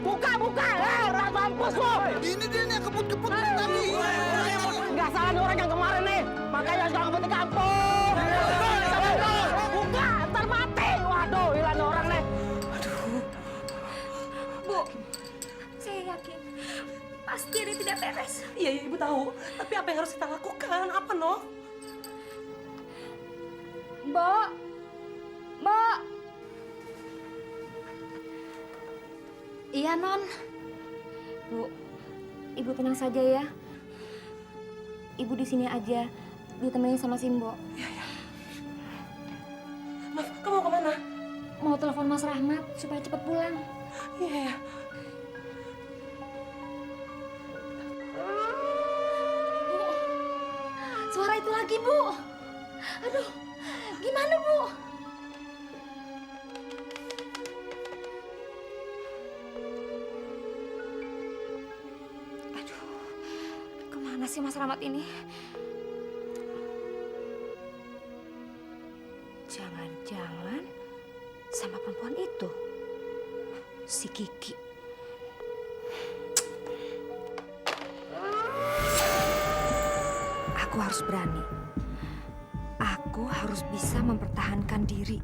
Speaker 1: Buka. Mampus lo.
Speaker 3: Ini dia nih kebut-kebut tadi.
Speaker 1: Nggak salah nih orang yang kemarin nih. Makanya jangan ngebut di kampung. Buka, ntar mati. Waduh, hilang orang nih.
Speaker 5: Bu, saya yakin pasti ada yang tidak beres.
Speaker 10: Iya, ibu tahu. Tapi apa yang harus kita lakukan? Apa, Noh?
Speaker 5: Mbak. Iya, Non. Bu, ibu tenang saja ya. Ibu di sini aja, ditemenin sama Simbo.
Speaker 10: Maaf, kamu mau kemana?
Speaker 5: Mau telepon Mas Rahmat supaya cepat pulang.
Speaker 10: Iya.
Speaker 5: Bu, suara itu lagi, Bu. Aduh, gimana, Bu? Aduh, kemana sih Mas Rahmat ini? Jangan-jangan sama perempuan itu, si Kiki. Aku harus berani. Aku harus bisa mempertahankan diri.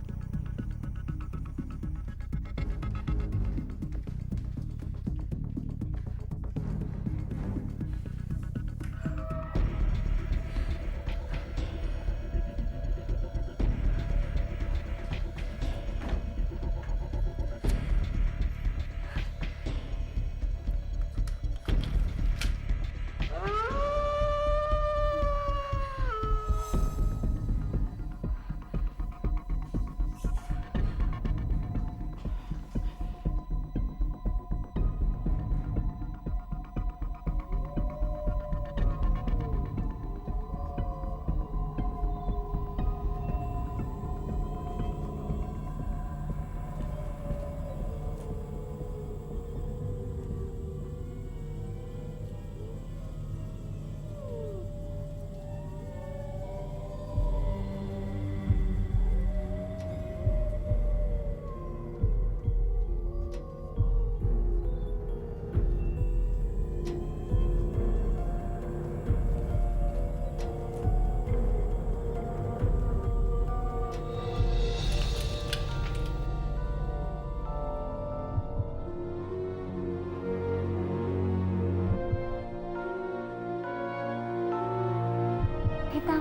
Speaker 5: Hitam,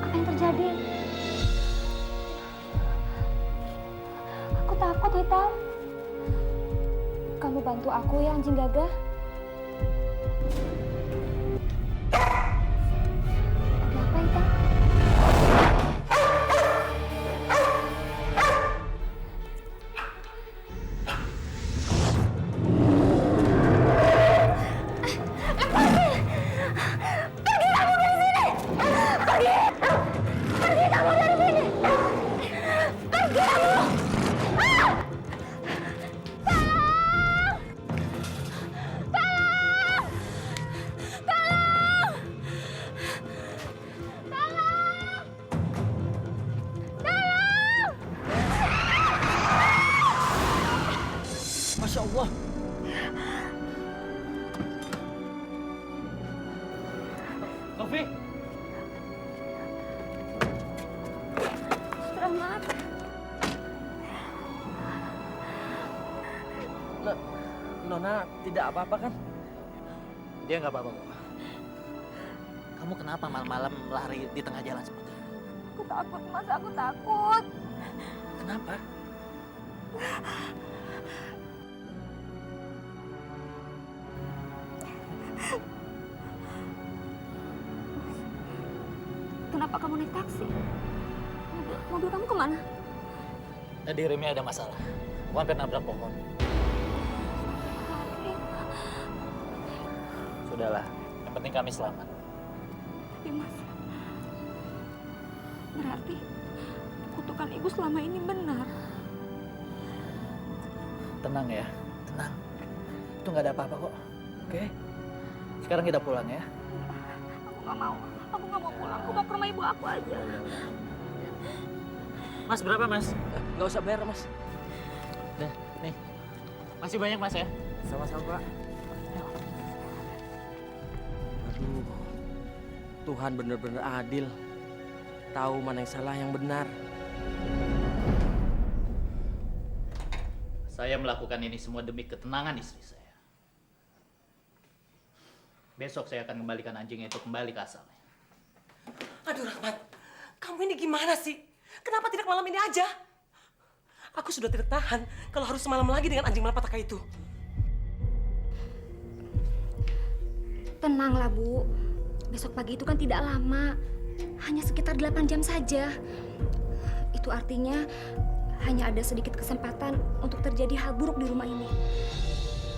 Speaker 5: apa yang terjadi? Aku takut, Hitam. Kamu bantu aku ya, anjing gagah. Ada apa, Hitam?
Speaker 7: Masya Allah.
Speaker 1: Novi.
Speaker 5: Rahmat.
Speaker 7: Nona tidak apa-apa kan?
Speaker 4: Dia nggak apa-apa kok. Kamu kenapa malam-malam lari di tengah jalan seperti itu?
Speaker 5: Aku takut, Mas. Aku takut.
Speaker 4: Kenapa?
Speaker 5: Kenapa kamu naik taksi? Mobil kamu kemana?
Speaker 4: Tadi remnya ada masalah. Aku hampir nabrak pohon. Sudahlah, yang penting kami selamat.
Speaker 5: Tapi Mas, berarti kutukan ibu selama ini benar.
Speaker 4: Tenang ya, tenang. Itu nggak ada apa-apa kok. Oke? Sekarang kita pulang ya.
Speaker 5: Aku nggak mau. Aku nggak mau pulang. Aku mau ke rumah ibu aku aja.
Speaker 4: Mas, berapa mas?
Speaker 1: Nggak usah bayar, Mas.
Speaker 4: Dah, nih. Masih banyak mas ya?
Speaker 1: Sama-sama, Pak. Aduh, Tuhan benar-benar adil. Tahu mana yang salah, yang benar.
Speaker 4: Saya melakukan ini semua demi ketenangan istri saya. Besok saya akan kembalikan anjing itu kembali ke asalnya.
Speaker 10: Aduh Rahmat, kamu ini gimana sih? Kenapa tidak malam ini aja? Aku sudah tidak tahan kalau harus semalam lagi dengan anjing malapetaka itu.
Speaker 5: Tenanglah, Bu. Besok pagi itu kan tidak lama. Hanya sekitar 8 jam saja. Itu artinya hanya ada sedikit kesempatan untuk terjadi hal buruk di rumah ini.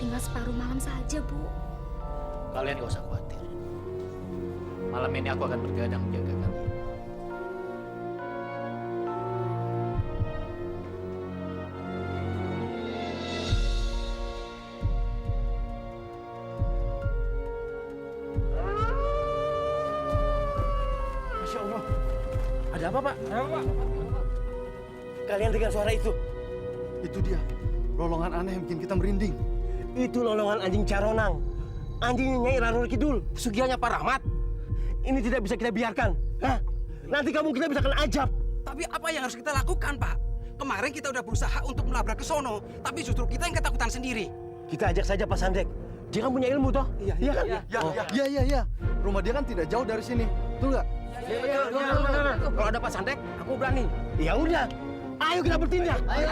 Speaker 5: Tinggal separuh malam saja, Bu.
Speaker 4: Kalian gak usah khawatir. Malam ini aku akan bergadang menjaga kalian.
Speaker 1: Masya Allah. Ada apa, Pak? Kalian dengar suara itu?
Speaker 3: Itu dia, lolongan aneh yang bikin kita merinding.
Speaker 1: Itu lolongan anjing Caronang. Anjingnya Nyai Rarul Kidul, pesugihannya Pak Rahmat. Ini tidak bisa kita biarkan. Hah? Nanti kamu kita bisa kena ajab.
Speaker 9: Tapi apa yang harus kita lakukan, Pak? Kemarin kita udah berusaha untuk melabrak ke sono, tapi justru kita yang ketakutan sendiri.
Speaker 1: Kita ajak saja Pak Sandek. Dia kan punya ilmu toh? Iya kan?
Speaker 3: Iya. Rumah dia kan tidak jauh dari sini. Betul nggak?
Speaker 1: Iya. Kalau ada Pak Sandek, aku berani. Ya udah. Ayo kita bertindak.
Speaker 3: Ayo.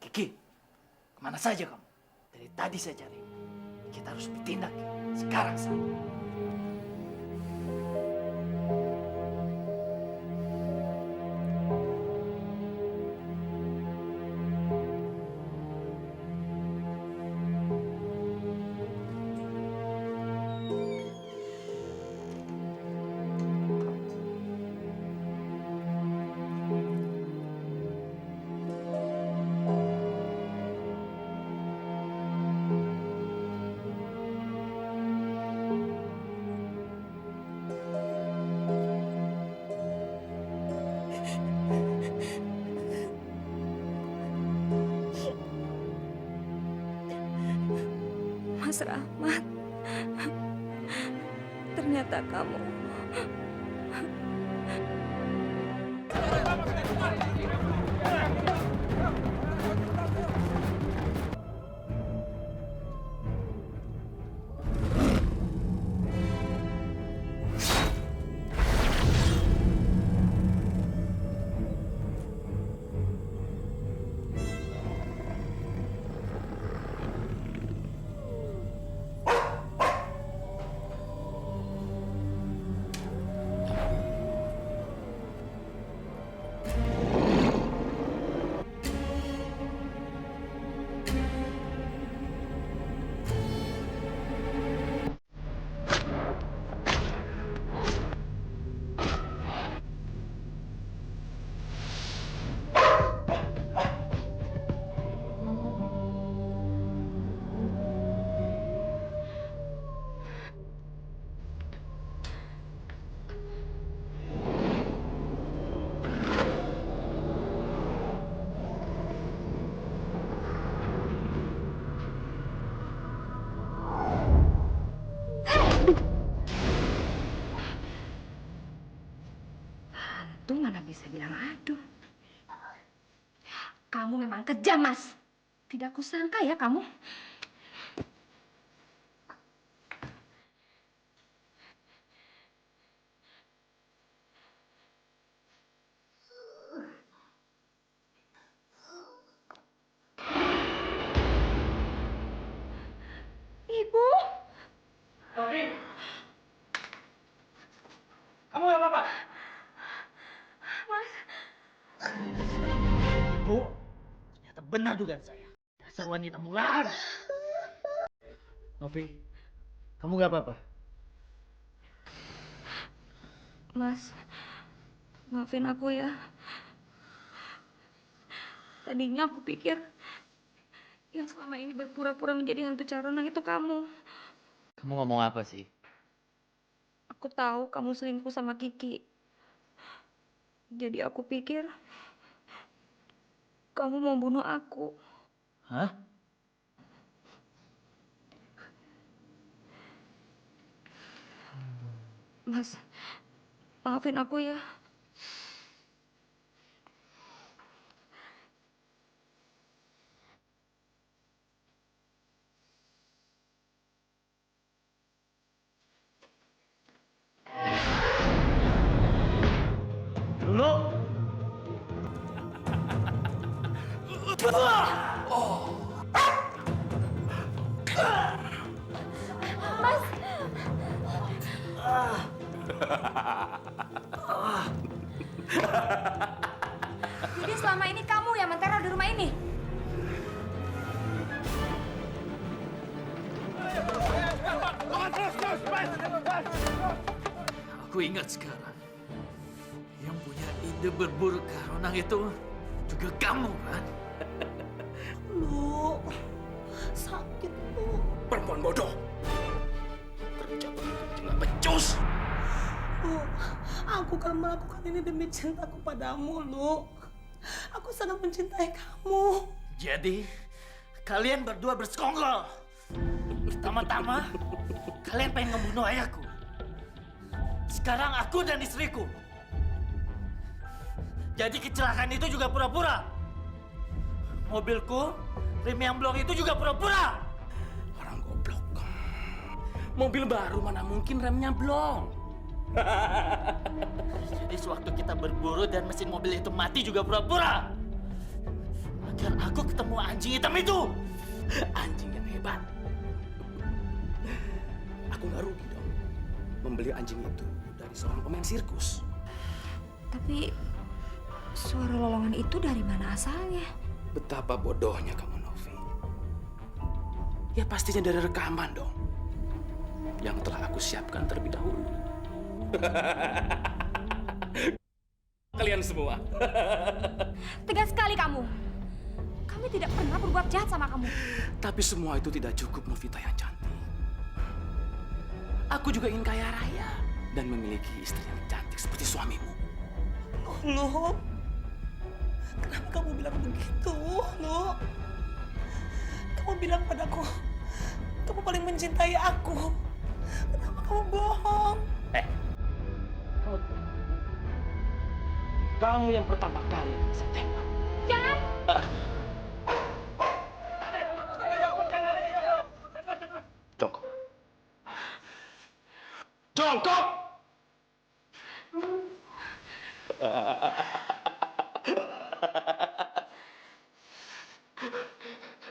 Speaker 4: Kiki, kemana saja kamu? Dari tadi saya cari. Kita harus bertindak sekarang saja.
Speaker 5: Mas Rahmat, ternyata kamu. Kamu memang kejam, Mas. Tidak kusangka ya kamu. Ibu.
Speaker 9: Kamu nggak apa-apa?
Speaker 5: Mas.
Speaker 7: Bu, ternyata benar dugaan saya. Dasar wanita murahan. Novi, kamu nggak apa-apa?
Speaker 5: Mas, maafin aku ya. Tadinya aku pikir yang selama ini berpura-pura menjadi hantu Caronang itu kamu.
Speaker 4: Kamu ngomong apa sih?
Speaker 5: Aku tahu kamu selingkuh sama Kiki. Jadi aku pikir kamu mau bunuh aku.
Speaker 4: Hah?
Speaker 5: Mas, maafin aku ya.
Speaker 7: Dulu.
Speaker 5: Mas. Jadi selama ini kamu yang menteror di rumah ini?
Speaker 4: Aku ingat sekarang. Yang punya ide berburu Caronang itu juga kamu kan?
Speaker 10: Lu sakit lu.
Speaker 1: Perempuan bodoh. Kerja begitu nggak becus.
Speaker 10: Lu, aku kan melakukan ini demi cintaku padamu, lu. Aku sangat mencintai kamu.
Speaker 7: Jadi, kalian berdua bersekongkol. Pertama-tama, kalian pengen ngebunuh ayahku. Sekarang aku dan istriku. Jadi kecelakaan itu juga pura-pura. Mobilku, rem yang blong itu juga pura-pura.
Speaker 1: Orang goblok. Mobil baru mana mungkin remnya blong.
Speaker 7: Jadi sewaktu kita berburu dan mesin mobil itu mati juga pura-pura. Agar aku ketemu anjing hitam itu.
Speaker 1: Anjing yang hebat. Aku nggak rugi dong membeli anjing itu dari seorang pemain sirkus.
Speaker 5: Tapi suara lolongan itu dari mana asalnya?
Speaker 1: Betapa bodohnya kamu, Novi. Ya pastinya dari rekaman dong. Yang telah aku siapkan terlebih dahulu. Kalian semua.
Speaker 5: Tegas sekali kamu. Kami tidak pernah berbuat jahat sama kamu.
Speaker 1: Tapi semua itu tidak cukup, Novita yang cantik. Aku juga ingin kaya raya dan memiliki istri yang cantik seperti suamimu.
Speaker 10: Lu, kenapa kamu bilang begitu, lu? Kamu bilang padaku, kamu paling mencintai aku. Kenapa kamu bohong?
Speaker 1: Kamu yang pertama kali saya tembak.
Speaker 5: Jangan!
Speaker 1: Jongkok. Jongkok!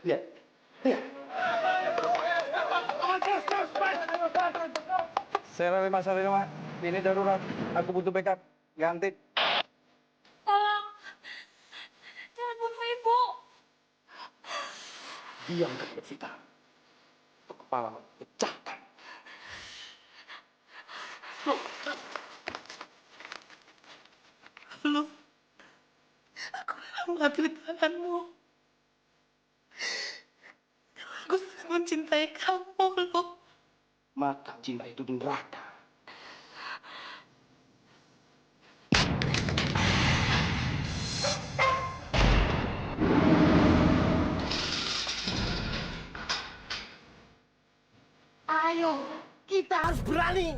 Speaker 1: Lihat. Lihat.
Speaker 9: Saya Mas Arima, ini darurat. Aku butuh backup. Ganti.
Speaker 5: Tolong! Jangan bunuh ibu!
Speaker 1: Diam, Novita. Kepala pecahkan.
Speaker 10: Lu, aku rela mati di tanganmu. Aku sangat mencintai kamu, lu.
Speaker 1: Mata cinta itu di neraka. Ayo, kita harus berani.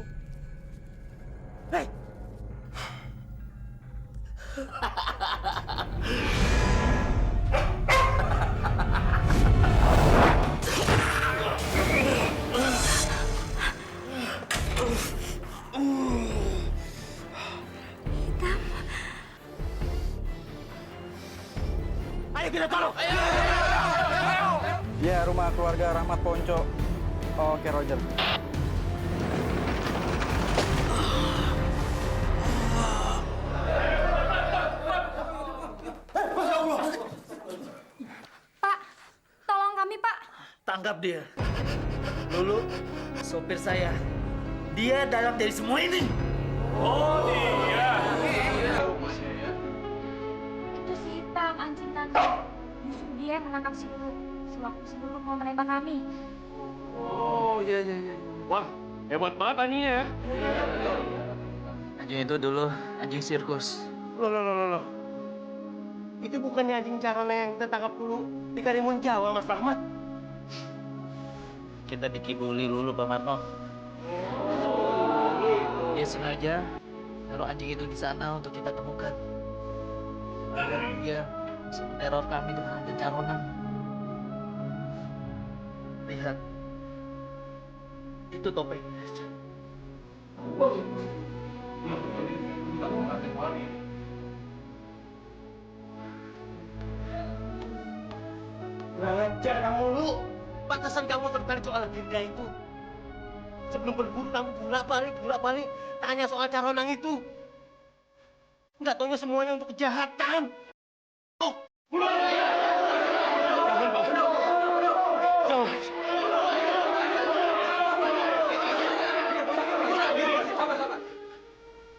Speaker 1: Hei. Ayo kita tolong.
Speaker 13: Ya, rumah keluarga Rahmat Ponco. Oke, Roger.
Speaker 5: Pak, tolong kami, Pak.
Speaker 7: Tangkap dia. Lulu, sopir saya. Dia dalam dari semua ini.
Speaker 5: Itu si Hitam, anjing tante. Justru dia yang menangkap si Lulu. Sewaktu si Lulu mau menembak kami.
Speaker 11: Oh, iya. Wah, hebat banget anjingnya ya.
Speaker 4: Anjing itu dulu anjing sirkus.
Speaker 1: Loh. Itu bukannya anjing Carona yang kita tangkap dulu di Karimun Jawa, Mas Rahmat?
Speaker 4: Kita dikibuli dulu, Pak Marno. Dia sengaja naruh anjing itu di sana untuk kita temukan. Dia bisa meneror kami dengan pencaronan. Lihat. Itu topeng.
Speaker 1: Kurang ajar kamu, Lu. Pantasan kamu tertarik soal Dinda itu. Sebelum berburu kamu bolak-balik tanya soal Caronang itu. Nggak taunya semuanya untuk kejahatan. Oh.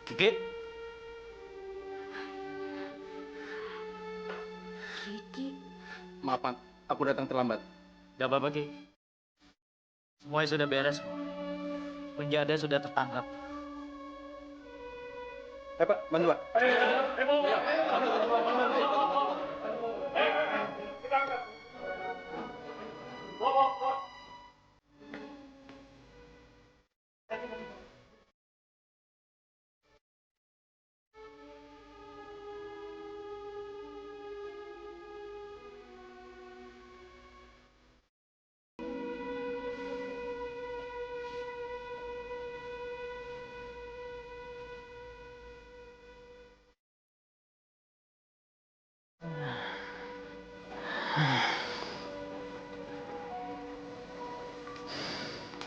Speaker 4: Kiki.
Speaker 5: Kiki.
Speaker 9: Maaf, Pak. Aku datang terlambat.
Speaker 4: Gak apa-apa, Ki. Semuanya sudah beres. Penjada sudah tertangkap.
Speaker 13: Pak, bantu, Pak.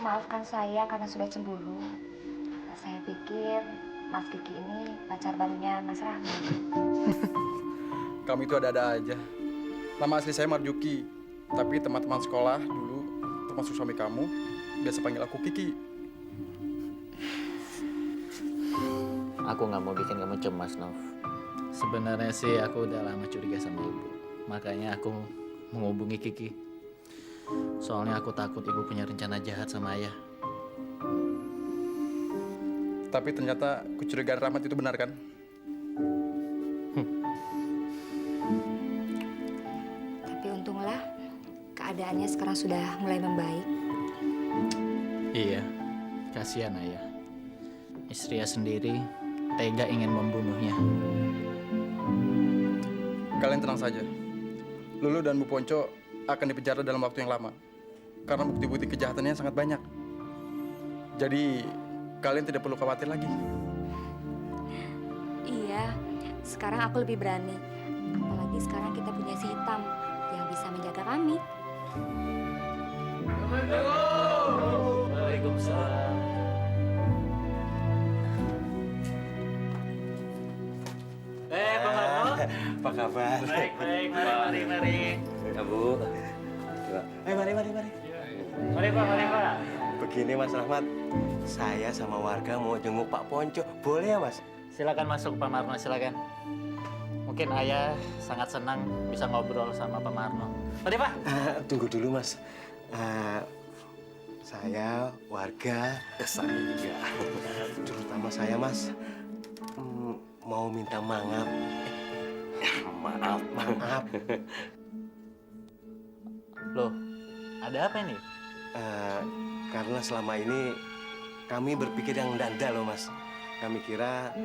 Speaker 5: Maafkan saya karena sudah cemburu. Saya pikir Mas Kiki ini pacar barunya Mas Rahmat.
Speaker 13: Kamu itu ada-ada aja. Nama asli saya Marjuki. Tapi teman-teman sekolah dulu, termasuk suami kamu, biasa panggil aku Kiki.
Speaker 4: Aku nggak mau bikin kamu cemas, Nov. Sebenarnya sih aku udah lama curiga sama ibu. Makanya aku menghubungi Kiki. Soalnya aku takut ibu punya rencana jahat sama ayah.
Speaker 13: Tapi ternyata kecurigaan Rahmat itu benar, kan?
Speaker 5: Tapi untunglah keadaannya sekarang sudah mulai membaik.
Speaker 4: Iya, kasihan ayah. Istrinya sendiri tega ingin membunuhnya.
Speaker 13: Kalian tenang saja. Lulu dan Bu Ponco akan dipenjara dalam waktu yang lama. Karena bukti-bukti kejahatannya sangat banyak. Jadi, kalian tidak perlu khawatir lagi.
Speaker 5: Iya, sekarang aku lebih berani. Apalagi sekarang kita punya si Hitam yang bisa menjaga kami.
Speaker 4: Waalaikumsalam. Pak Marno.
Speaker 1: Apa kabar?
Speaker 4: Baik. Mari.
Speaker 1: Ya, Bu. Mari.
Speaker 4: Mari, Pak.
Speaker 1: Begini, Mas Rahmat. Saya sama warga mau jenguk Pak Ponco. Boleh ya, Mas?
Speaker 4: Silakan masuk, Pak Marno, silakan. Mungkin ayah sangat senang bisa ngobrol sama Pak Marno. Mari, Pak.
Speaker 1: Tunggu dulu, Mas. Saya warga, saya juga. Terutama saya, Mas. Mau minta maaf. Maaf.
Speaker 4: Loh, ada apa ini?
Speaker 1: Karena selama ini kami berpikir yang enggak loh, Mas. Kami kira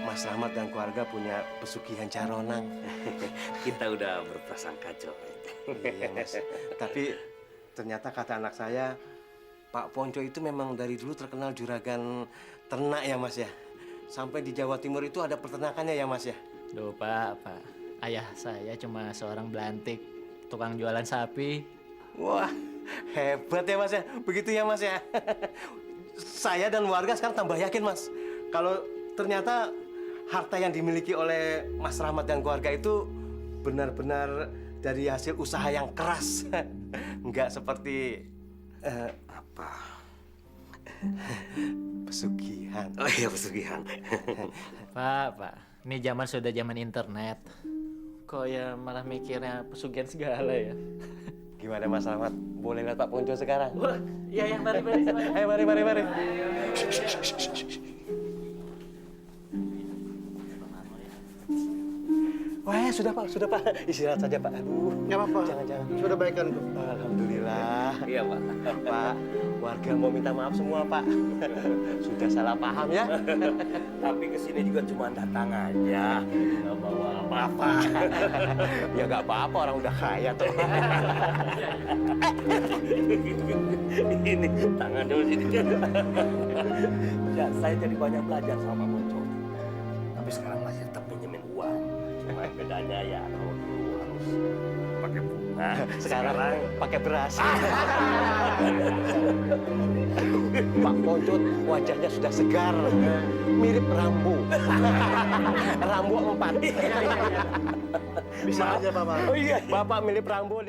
Speaker 1: Mas Rahmat dan keluarga punya pesugihan Caronang.
Speaker 7: Kita udah berprasangka, jelek.
Speaker 1: Iya, Mas. Tapi ternyata kata anak saya, Pak Ponco itu memang dari dulu terkenal juragan ternak ya, Mas ya. Sampai di Jawa Timur itu ada peternakannya ya, Mas ya.
Speaker 4: Duh, Pak. Ayah saya cuma seorang belantik, tukang jualan sapi.
Speaker 1: Wah, hebat ya Mas ya. Begitu ya Mas ya. Saya dan warga sekarang tambah yakin Mas. Kalau ternyata harta yang dimiliki oleh Mas Rahmat dan keluarga itu benar-benar dari hasil usaha yang keras. Enggak seperti pesugihan.
Speaker 7: Oh iya, pesugihan.
Speaker 4: Pak, ini zaman sudah zaman internet. Kok ya malah mikirnya pesugihan segala ya?
Speaker 1: Gimana Mas Rahmat? Boleh lihat Pak Ponco sekarang?
Speaker 4: Wah, iya ya, mari.
Speaker 1: Ayo mari. Wah, sudah Pak. Istirahat saja Pak. Aduh,
Speaker 3: Nggak apa-apa.
Speaker 1: Jangan.
Speaker 3: Sudah baikan kok.
Speaker 1: Alhamdulillah.
Speaker 7: Iya, Pak.
Speaker 1: Pak, warga mau minta maaf semua Pak. Sudah salah paham ya.
Speaker 7: Tapi kesini juga cuma datang aja. Nggak bawa apa-apa.
Speaker 1: Ya nggak apa-apa, orang udah kaya tuh.
Speaker 7: Ini, tangan dulu sini. Ya, saya jadi banyak belajar sama Pak Ponco. Tapi sekarang masih tetap pinjemin uang. Cuma bedanya ya, kalau dulu harus pakai bunga.
Speaker 1: Sekarang pakai beras. Pak Ponco wajahnya sudah segar, mirip Rambo. Rambo 4.
Speaker 3: Bisa aja Pak Mar.
Speaker 1: Oh iya, Bapak mirip Rambo.